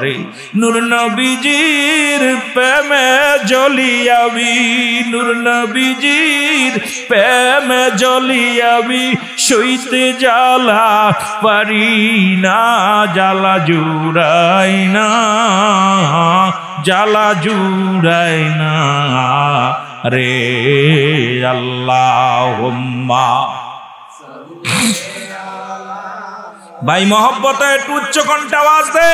রে। নূর নবীজির প্রেমে জ্বলিয়াবি, নূর নবীজির প্রেমে জ্বলিয়াবি, সইতে জ্বালা পারি না, জ্বালা জুড়ায় না, জ্বালা জুড়ায় না রে। আল্লাহুম্মা ভাই মহব্বত একটু উচ্চ কণ্ঠে আওয়াজ দে,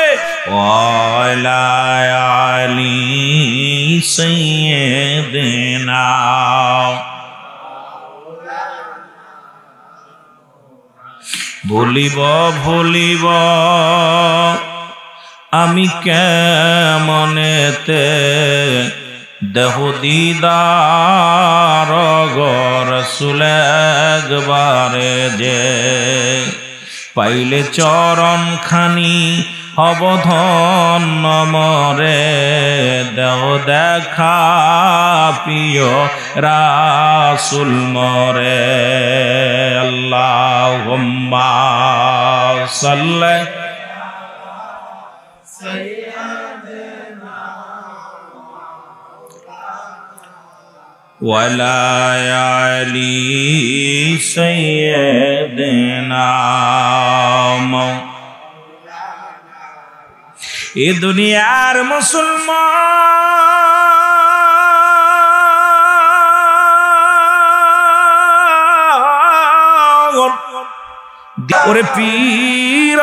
ওয়ালা আলি সাইয়্যিদিনা। ভুলিব ভুলিব আমি কেমনেতে, দেহ দিদার রাসূল একবারে যে, পাইলে চরণ খানি হব ধন্য মরে, দেহ দেখা প্রিয় রাসূল মরে। আল্লাহুম্মা সাল্লি ওয়ালা আলি সাইয়্যিদিনা। এ দুনিয়ার মুসলমান ওরে পীর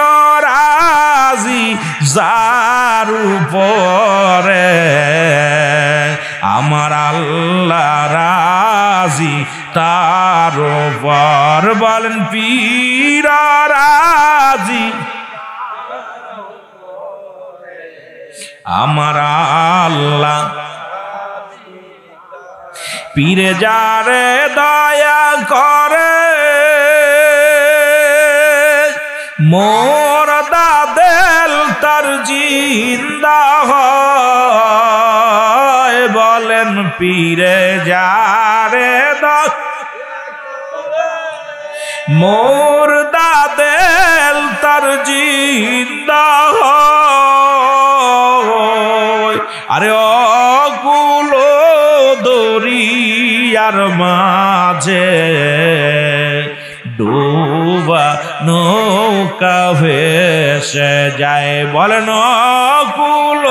রাজি যার উপরে আমার আল্লাহ রাজি তার উপর বলেন পীর রাজি আমার আল্লাহ পীরে যারে দয়া করে মোর দাদেল তার জিন্দা হয় বলেন পীরে যারে মোর দাদেল তার জিন্দা হয় আরে অকুল দরিয়ার মাঝে ডুবা নৌকা ভেসে যায় বলেন অকুল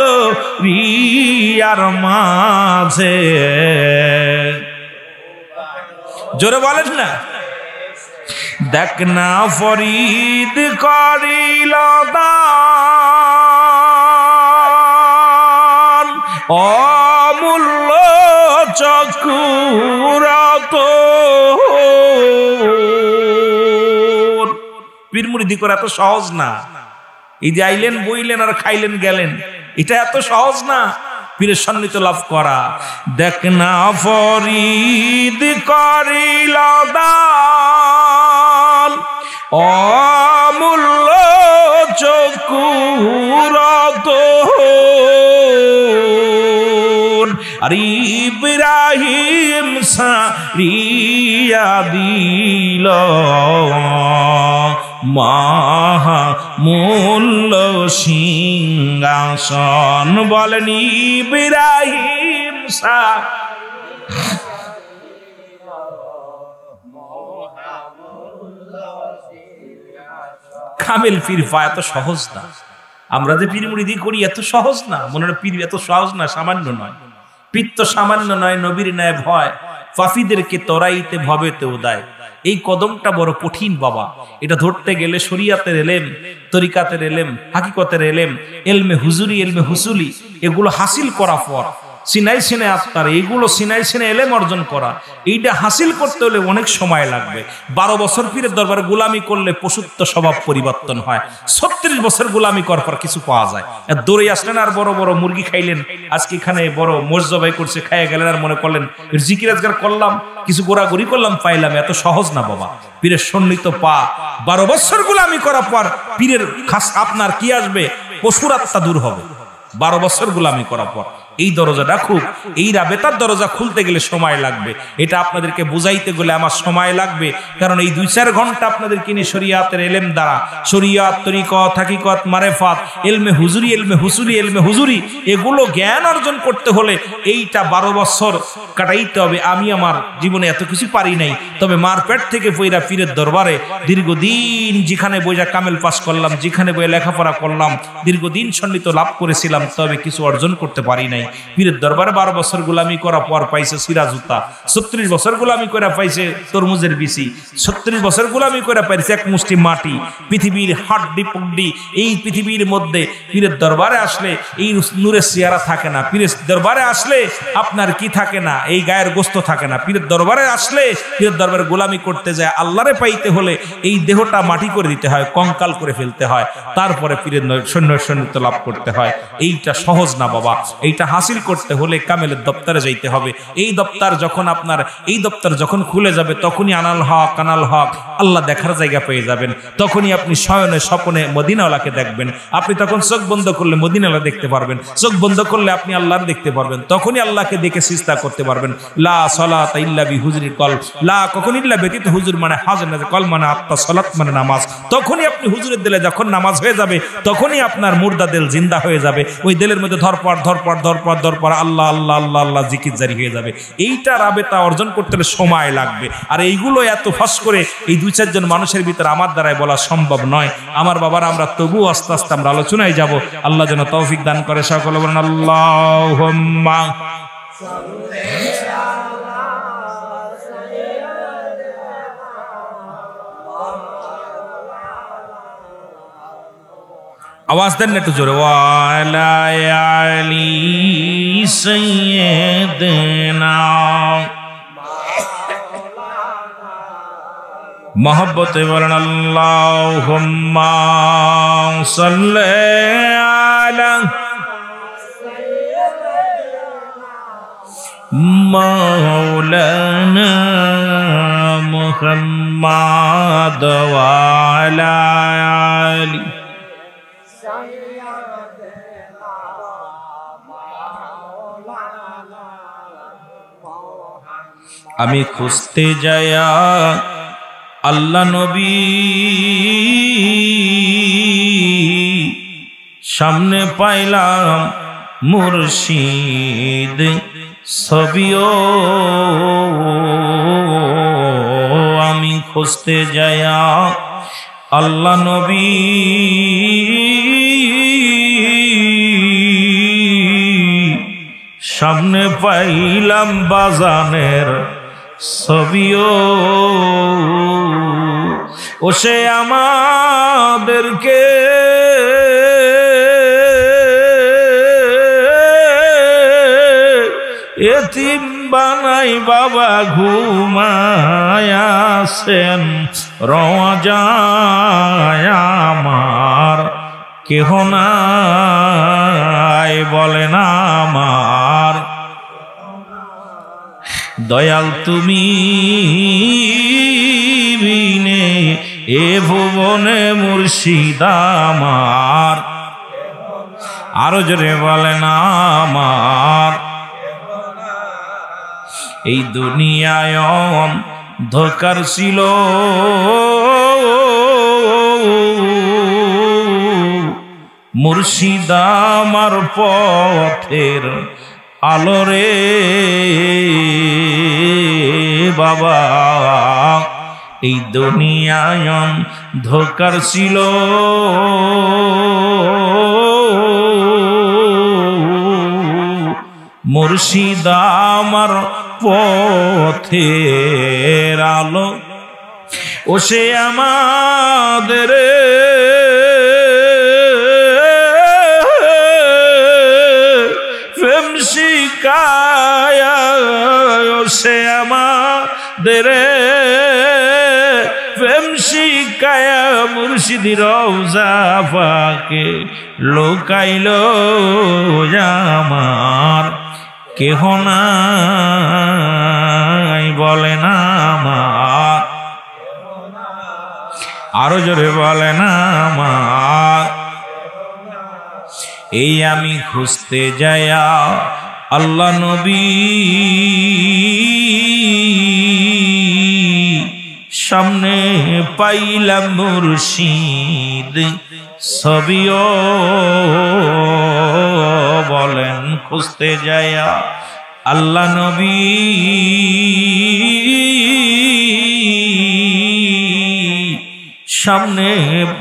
দরিয়ার মাঝে জোরে বলেন না দেখ না ফরিদ করিল দান অমূল্য চক্ষুরত পীর মুরিদি করা এত সহজ না। এই যে আইলেন বইলেন আর খাইলেন গেলেন, এটা এত সহজ না পীরের সান্নিধ্য লাভ করা। দেখ না ফরিদ করিল দান অমূল্য চক্ষুরত আর ইব্রাহিম সারিয়া দিল মহামূল্য সিংহাসন বলেন ইব্রাহিম কামেল পীর পাওয়া এত সহজ না। আমরা যে পীর মুরিদি করি এত সহজ না, মনে হয় পীর এত সহজ না, সামান্য নয়। পীর তো সামান্য নয়, নবীর ন্যায় ভয়, পাপীদেরকে তরাইতে ভবেতে উদায়। এই কদমটা বড় কঠিন বাবা, এটা ধরতে গেলে শরিয়াতের এলেম, তরিকাতের এলেম, হাকিকতের এলেম, এলমে হুজুরি, এলমে হুসুলি এগুলো হাসিল করা পর সিনাই সিনে আত্মার এইগুলো সিনাই সিনে এলেম অর্জন করা, এইটা হাসিল করতে হলে অনেক সময় লাগবে। 12 বছর পীরের দরবারে গোলামি করলে পশুত্ব স্বভাব পরিবর্তন হয়। 36 বছর গোলামি করার পর কিছু পাওয়া যায়। দৌড়ে আসলেন আর বড় বড় মুরগি খাইলেন, আজকে এখানে বড় মোষ জবাই করছে, খাইয়া গেলেন আর মনে করলেন জিকির আজগার করলাম, কিছু গোড়াগড়ি করলাম, পাইলাম। এত সহজ না বাবা। পীরের সন্নিহিত পা 12 বছর গোলামি করার পর পীরের খাস আপনার কি আসবে? পশুর আত্মা দূর হবে 12 বছর গোলামি করার পর। এই দরজাটা খুব, এই রাবেতার দরজা খুলতে গেলে সময় লাগবে। এটা আপনাদেরকে বুঝাইতে গেলে আমার সময় লাগবে, কারণ এই 2-4 ঘন্টা আপনাদেরকে নিয়ে শরিয়াতের এলেম দ্বারা, শরিয়াত, তরিকত, হাকিকত, মারেফাত, এলমে হুজুরি, এলমে হুসুলি, এলমে হুজুরি এগুলো জ্ঞান অর্জন করতে হলে এইটা 12 বছর কাটাইতে হবে। আমি আমার জীবনে এত কিছু পারি নাই, তবে মার পেট থেকে পয়রা পীরের দরবারে দীর্ঘদিন যেখানে বইয়া কামেল পাস করলাম, যেখানে বইয়া লেখাপড়া করলাম, দীর্ঘদিন সন্নিহিত লাভ করেছিলাম, তবে কিছু অর্জন করতে পারি নাই। পীরের দরবারে 12 বছর গোলামি করা পর পাইছে সিরাজুতা, 36 বছর গোলামি করে পাইছে তরমুজের বিচি, 36 বছর গোলামি করে পাইছে এক মুষ্টি মাটি। পৃথিবীর হাড্ডি পুড্ডি এই পৃথিবীর মধ্যে পীরের দরবারে আসলে এই নূরের চেহারা থাকে না। পীরের দরবারে আসলে আপনার কি থাকে না? এই গায়ের গোস্ত থাকে না। পীরের দরবারে আসলে, পীরের দরবারে গোলামি করতে যায় আল্লাহরে পাইতে হলে এই দেহটা মাটি করে দিতে হয়, কঙ্কাল করে ফেলতে হয়, তারপরে পীরের সন্ন্যাসিত্ব লাভ করতে হয়। এইটা সহজ না বাবা। এইটা হাসিল করতে হলে কামেলের দপ্তরে যাইতে হবে। এই দপ্তর যখন আপনার, এই দপ্তর যখন খুলে যাবে, তখনই আনাল হক, আনাল হক আল্লাহ দেখার জায়গা পেয়ে যাবেন। তখনই আপনি শয়নে স্বপ্নে মদিনাওয়ালাকে দেখবেন। আপনি তখন চোখ বন্ধ করলে মদিনাওয়ালা দেখতে পারবেন, চোখ বন্ধ করলে আপনি আল্লাহর দেখতে পারবেন। তখনই আল্লাহকে দেখে সিজদা করতে পারবেন। লা সালাতা ইল্লা বি হুজুরিল কলব, লা কখন ইল্লা ব্যতীত হুজুর মানে হাজর না, কল মানে আত্মা, সালাত মানে নামাজ। তখনই আপনি হুজুরের দিলে যখন নামাজ হয়ে যাবে, তখনই আপনার মুর্দা দিল জিন্দা হয়ে যাবে। ওই দিলের মধ্যে ধরপড় ধরপড় ধরপড় পর আল্লাহ আল্লাহ আল্লাহ আল্লাহ জিকির জারি হয়ে যাবে। এইটা রাবেতা অর্জন করতে হলে সময় লাগবে। আর এইগুলো এত ফাঁস করে এই 2-4 জন মানুষের ভিতরে আমার দ্বারাই বলা সম্ভব নয়। আমার বাবার আমরা তবুও আস্তে আস্তে আমরা আলোচনায় যাব। আল্লাহ যেন তৌফিক দান করে। সকলে বলেন আল্লাহুম্মা आवाज दें नेट जोरे वाला अली सैयदना मोहब्बत वलन अल्लाहुम्मा सल्ले अला मौलाना मुहम्मद वाला अली আমি খুঁজতে যায়া আল্লাহ নবী সামনে পাইলাম মুর্শিদ ছবিও আমি খুঁজতে যায়া আল্লাহ নবী সামনে পাইলাম বাজানের ছবিও ও সে আমাদেরকে এতিম বানাই বাবা ঘুমায়াছেন রওয়াজায় আমার কেহ নাই বলেন আমার দয়াল তুমি বিনে এ ভুবনে মুর্শিদ আমার আরো জোরে বলেন আমার এই দুনিয়ায় ধোকার ছিল মুর্শিদ আমার পথের আলোরে বাবা এই দুনিয়ায় ধোকার ছিল মুর্শিদ আমার পথের আলো ও সে আমাদের প্রেম শিখায়া ও সে আমাদের প্রেম শিখায়া মুর্শিদি রওজা পাকে লোকাইল আমার কেহ নাই বলে না আমার আরো জোরে বলে না আমার এই আমি খুঁজতে যায়া আল্লাহ নবী সামনে পাইলাম মুর্শিদ ছবিও বলেন খুঁজতে যায়া আল্লাহ নবী সামনে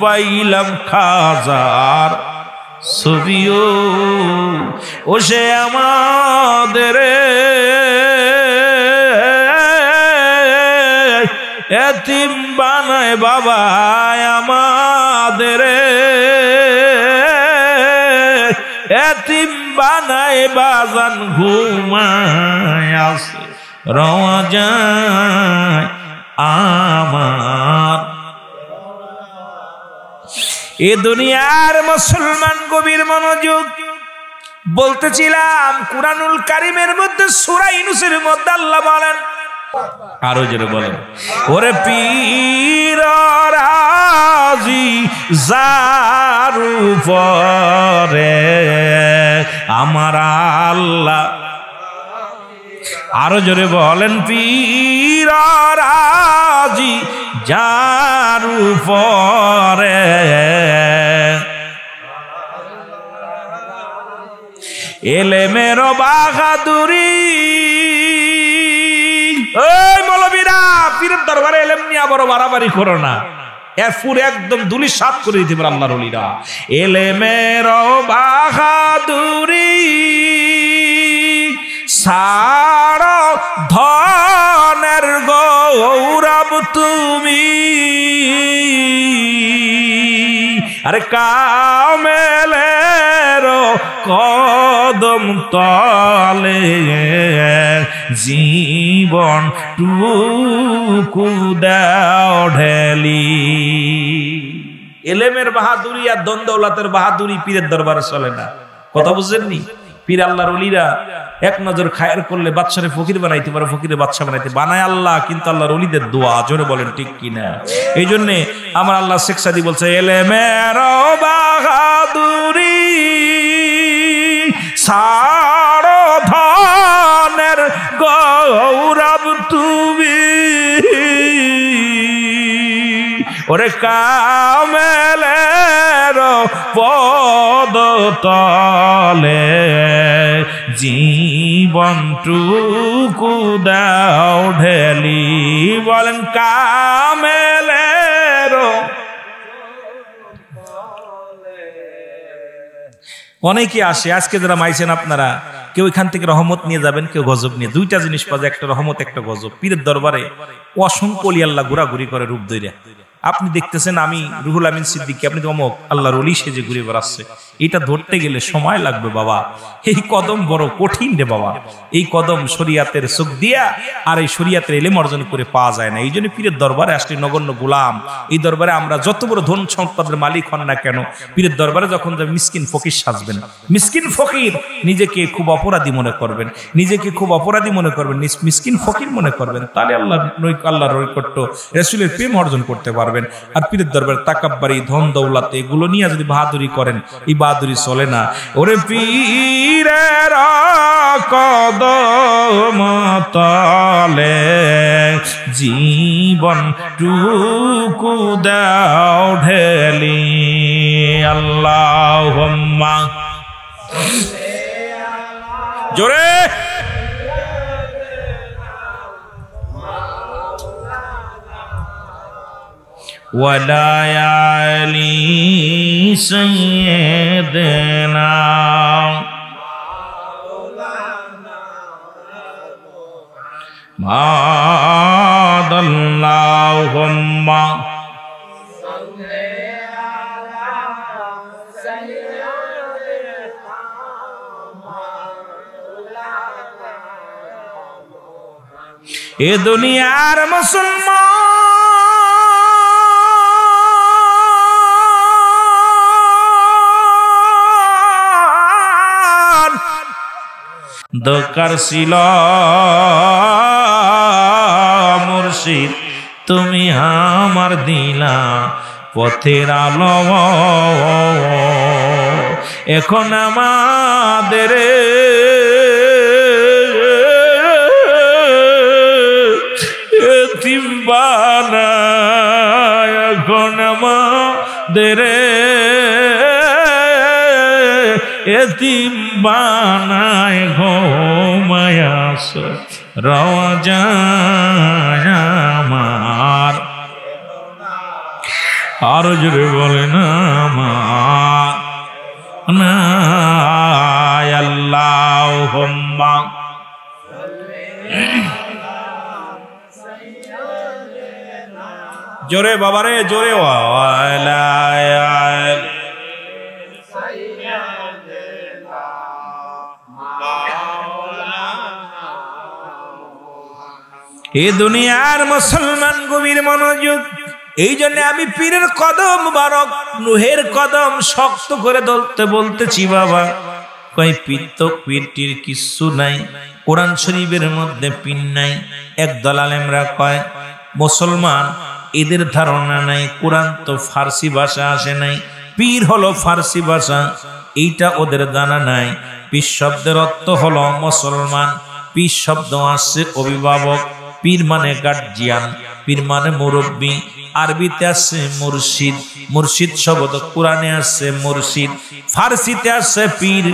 পাইলাম খাজার ছবিও ও সে আমাদের এতিম বানায় বাবা আমাদের এতিম বানায় বাজান ঘুমায় আছে রওয়াজায় আমার এ দুনিয়ার মুসলমান গভীর মনোযোগ বলতেছিলাম কুরআনুল কারীমের মধ্যে সূরা ইউনূসের মধ্যে আল্লাহ বলেন আরো জোরে বলেন ওরে পীর রাজি যার উপরে আমার আল্লাহ আরো জোরে বলেন পীর রাজি যার উপরে এলেমের বাহাদুরি। ওই মৌলবীরা, পীরের দরবারে এলেম নিয়ে বড় বাড়াবাড়ি করো না, এরপর একদম দুলি সাত করে দিতে পারে আল্লাহর ওলিরা। এলেমের বাহাদুরি সারা ধনের গৌরব তুমি, আরে কামেলের কদম তলে জীবন টুকু দাও ঢেলি। এলেমের বাহাদুরি আর ধন দৌলতের বাহাদুরি পীরের দরবারে চলে না। কথা বুঝছেননি? পীর আল্লাহর ওলিরা এক নজর খায়ের করলে বাদশারে ফকির বানাইতে পারে, ফকিরে বাদশা বানাইতে বানায় আল্লাহ, কিন্তু আল্লাহর ওলিদের দোয়া। জোরে বলেন ঠিক কিনা? এই জন্যে আমার আল্লাহ শেখ সাদি বলছে এলেমের বাহাদুরি সারো ধনের গৌরব তুমি, ওরে কামেলের পদ তলে জীবন টুকু দাও ঢেলি। বলেন কামেলের। অনেকে আসে, আজকে যারা মাইছেন আপনারা, কেউ এখান থেকে রহমত নিয়ে যাবেন, কেউ গজব নিয়ে। দুইটা জিনিস পাওয়া যায়, একটা রহমত, একটা গজব। পীরের দরবারে অসংখ্য ওলি আল্লাহ ঘোরাঘুরি করে রূপ ধরে। আপনি দেখতেছেন আমি রুহুল আমিন সিদ্দিকী, আপনি তো অমুক আল্লাহর ওলি সেজে ঘুরে বেড়াচ্ছে। এটা ধরতে গেলে সময় লাগবে বাবা। এই কদম বড় কঠিন রে বাবা। এই কদম শরিয়াতের চোখ দিয়া আর এই শরিয়াতের এলেম অর্জন করে পাওয়া যায় না। এই জন্য পীরের দরবারে আসলে নগণ্য গোলাম। এই দরবারে আমরা যত বড় ধন সম্পদের মালিক হন না কেন, পীরের দরবারে যখন যাবেন মিসকিন ফকির সাজবেন। মিসকিন ফকির নিজেকে খুব অপরাধী মনে করবেন, নিজেকে খুব অপরাধী মনে করবেন, মিসকিন ফকির মনে করবেন, তাহলে আল্লাহর নৈকট্য রাসূলের প্রেম অর্জন করতে পারবেন। আর পীরের দরবারে তাকাব্বারি, ধন দৌলত এগুলো নিয়ে যদি বাহাদুরি করেন, এই বাহাদুরি চলে না। ওরে পীরের কদম তলে জীবন টুকু দাও ঢেলি। আল্লাহুম্মা জোরে ওয়ালা আলি সাইয়্যিদিনা মাদাল্লাহুম্মা এ দুনিয়ার মুসলমান দরকার ছিল মুর্শিদ, তুমি আমার দিলা পথের আলো। এখন আমাদের এতিম বানায়, এখন আমাদের এতিম বানায় ঘুমায়াস রওজা আমার। আর জোরে বলেন আমার না আল্লাহুম্মা জোরে বাবারে জোরে ওয়ালা এ দুনিয়ার মুসলমান গভীর মনোযোগ। এই জন্য আমি পীরের কদম মুবারক, নুহের কদম শক্ত করে ধরতে বলতেছি বাবা। কই পীর তো পীরটির কিছু নাই, কোরআন শরীফের মধ্যে পীর নাই। একদল আলেমরা কয় মুসলমান এদের ধারণা নাই, কোরআন তো ফার্সি ভাষা আসে নাই, পীর হলো ফার্সি ভাষা, এইটা ওদের জানা নাই। পীর শব্দের অর্থ হলো মুসলমান, পীর শব্দ আসছে অভিভাবক, পীর মানে গার্জিয়ান, পীর মানে মুরব্বী, আরবিতে আছে মুর্শিদ, মুর্শিদ শব্দ কোরআনে আছে মুর্শিদ, ফার্সিতে আছে পীর,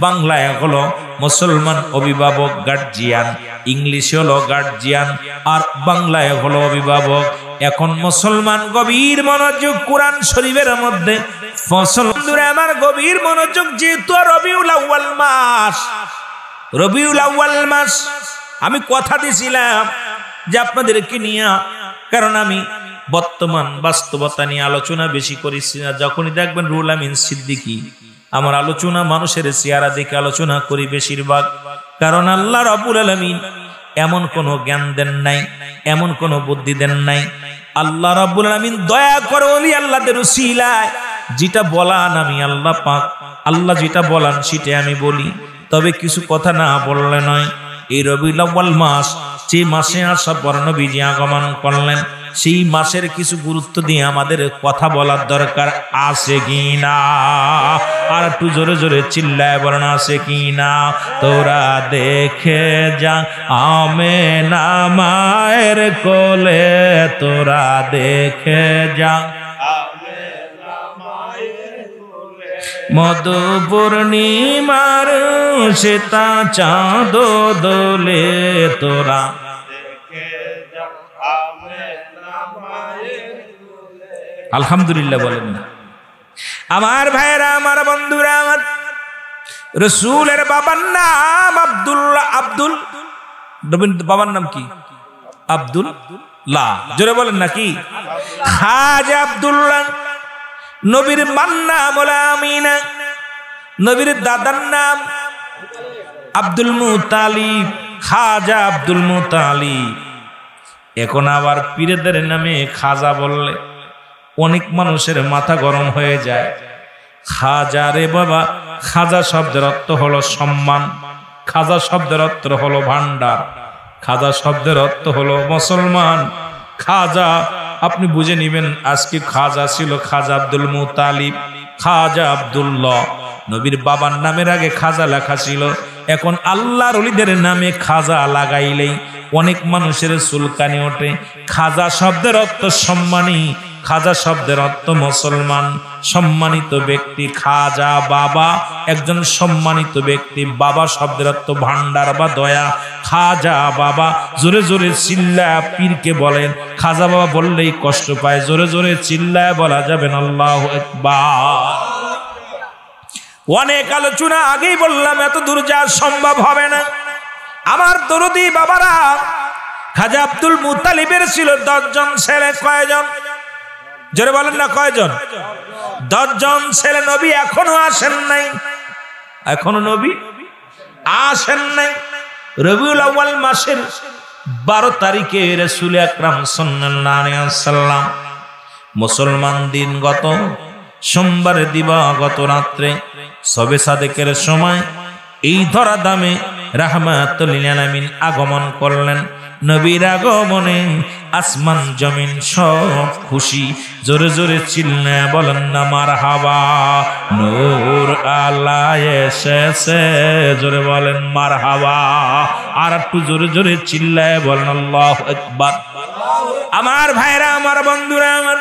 বাংলায় হলো মুসলমান অভিভাবক গার্জিয়ান, ইংলিশে হলো গার্জিয়ান, আর বাংলায় হলো অভিভাবক। এখন মুসলমান গভীর মনোযোগ কোরআন শরীফের মধ্যে, মুসলমানরা আমার গভীর মনোযোগ, যেহেতু রবিউল আউয়াল মাস, রবিউল আউয়াল মাস আমি কথা দিছিলাম যে আপনাদেরকে নিয়ে, কারণ আমি বর্তমান বাস্তবতা নিয়ে আলোচনা বেশি করেছি না। যখনই দেখবেন রুহুল আমিন সিদ্দিকী, আমার আলোচনা মানুষের চেহারা দেখে আলোচনা করি বেশিরভাগ, কারণ আল্লাহ রাব্বুল আলামিন এমন কোন জ্ঞান দেন নাই, এমন কোন বুদ্ধি দেন নাই। আল্লাহ রাব্বুল আলামিন দয়া করে ওলি আল্লাহদের উসিলায় যেটা বলান আমি আল্লাহ পাক, আল্লাহ যেটা বলান সেটা আমি বলি, তবে কিছু কথা না বললে নয়। এই রবিউল আউয়াল মাস, যে মাসে আসা পর নবীজি আগমন করলেন, সেই মাসের কিছু গুরুত্ব দিয়ে আমাদের কথা বলার দরকার আছে কিনা? আর একটু জোরে জোরে চিল্লায় বলেন আছে কিনা? তোরা দেখে যা আমেনা মায়ের কোলে, তোরা দেখে যা মধু পূর্ণিমার সেতা চাঁদ দোলে, তোরা আলহামদুলিল্লাহ বলেন না? আমার ভাইরা, আমার বন্ধুরা, আমার রাসূলের বাবার নাম আব্দুল্লাহ, আব্দুল, বাবার নাম কি? আব্দুল্লাহ, জোরে বলেন নাকি? খাজা আব্দুল্লাহ। নবীর মার নাম আমিনা, নবীর দাদার নাম আব্দুল মুতালিব, খাজা আব্দুল মুতালিব। এখন আবার পীরদের নামে খাজা বললে অনেক মানুষের মাথা গরম হয়ে যায়। খাজা রে বাবা, খাজা শব্দের অর্থ হলো সম্মান, খাজা শব্দের অর্থ হলো ভান্ডার, খাজা শব্দের অর্থ হলো মুসলমান। খাজা আপনি বুঝে নিবেন, আজকে খাজা ছিল খাজা আব্দুল মুতালিব, খাজা আব্দুল্লাহ। নবীর বাবার নামের আগে খাজা লেখা ছিল। এখন আল্লাহর ওলিদের নামে খাজা লাগাইলেই অনেক মানুষের চুলকানি ওঠে। খাজা শব্দের অর্থ সম্মানী, খাজা শব্দের অর্থ মুসলমান, সম্মানিত ব্যক্তি। খাজা বাবা, একজন সম্মানিত ব্যক্তি। বাবা শব্দের অর্থ ভান্ডার বা দয়া। খাজা বাবা, জোরে জোরে চিল্লায় পীরকে বলেন। খাজা বাবা বললেই কষ্ট পায়, জোরে জোরে চিল্লায় বলা যাবে না আল্লাহু আকবার। অনেক আলোচনা আগেই বললাম, এত দূর যাওয়া সম্ভব হবে না। আমার দরদি বাবারা, খাজা আব্দুল মুতালিবের ছিল 10 জন ছেলে। কয়জন? জোরে বলেন না, কয়জন? 10 জন ছেলে। নবী এখনো আসেন নাই, এখনো নবী আসেন নাই। রবিউল আউয়াল মাসের 12 তারিখে রাসূল আকরাম সাল্লাল্লাহু আলাইহি ওয়াসাল্লাম মুসলমান দিন গত সোমবারের দিবাগত রাত্রে সবে সাদেকের সময় এই ধরা দামে রাহমাতুল লিল আলামিন আগমন করলেন। নবীর আগমনে আসমান জমিন সব খুশি। জোরে জোরে চিল্লায় বলেন না মারহাবা, নূর আলা এসেছে। জোরে বলেন মারহাবা। আর একটু জোরে জোরে চিল্লায় বলেন আল্লাহু আকবার। আমার ভাইরা, আমার বন্ধুরা, আমার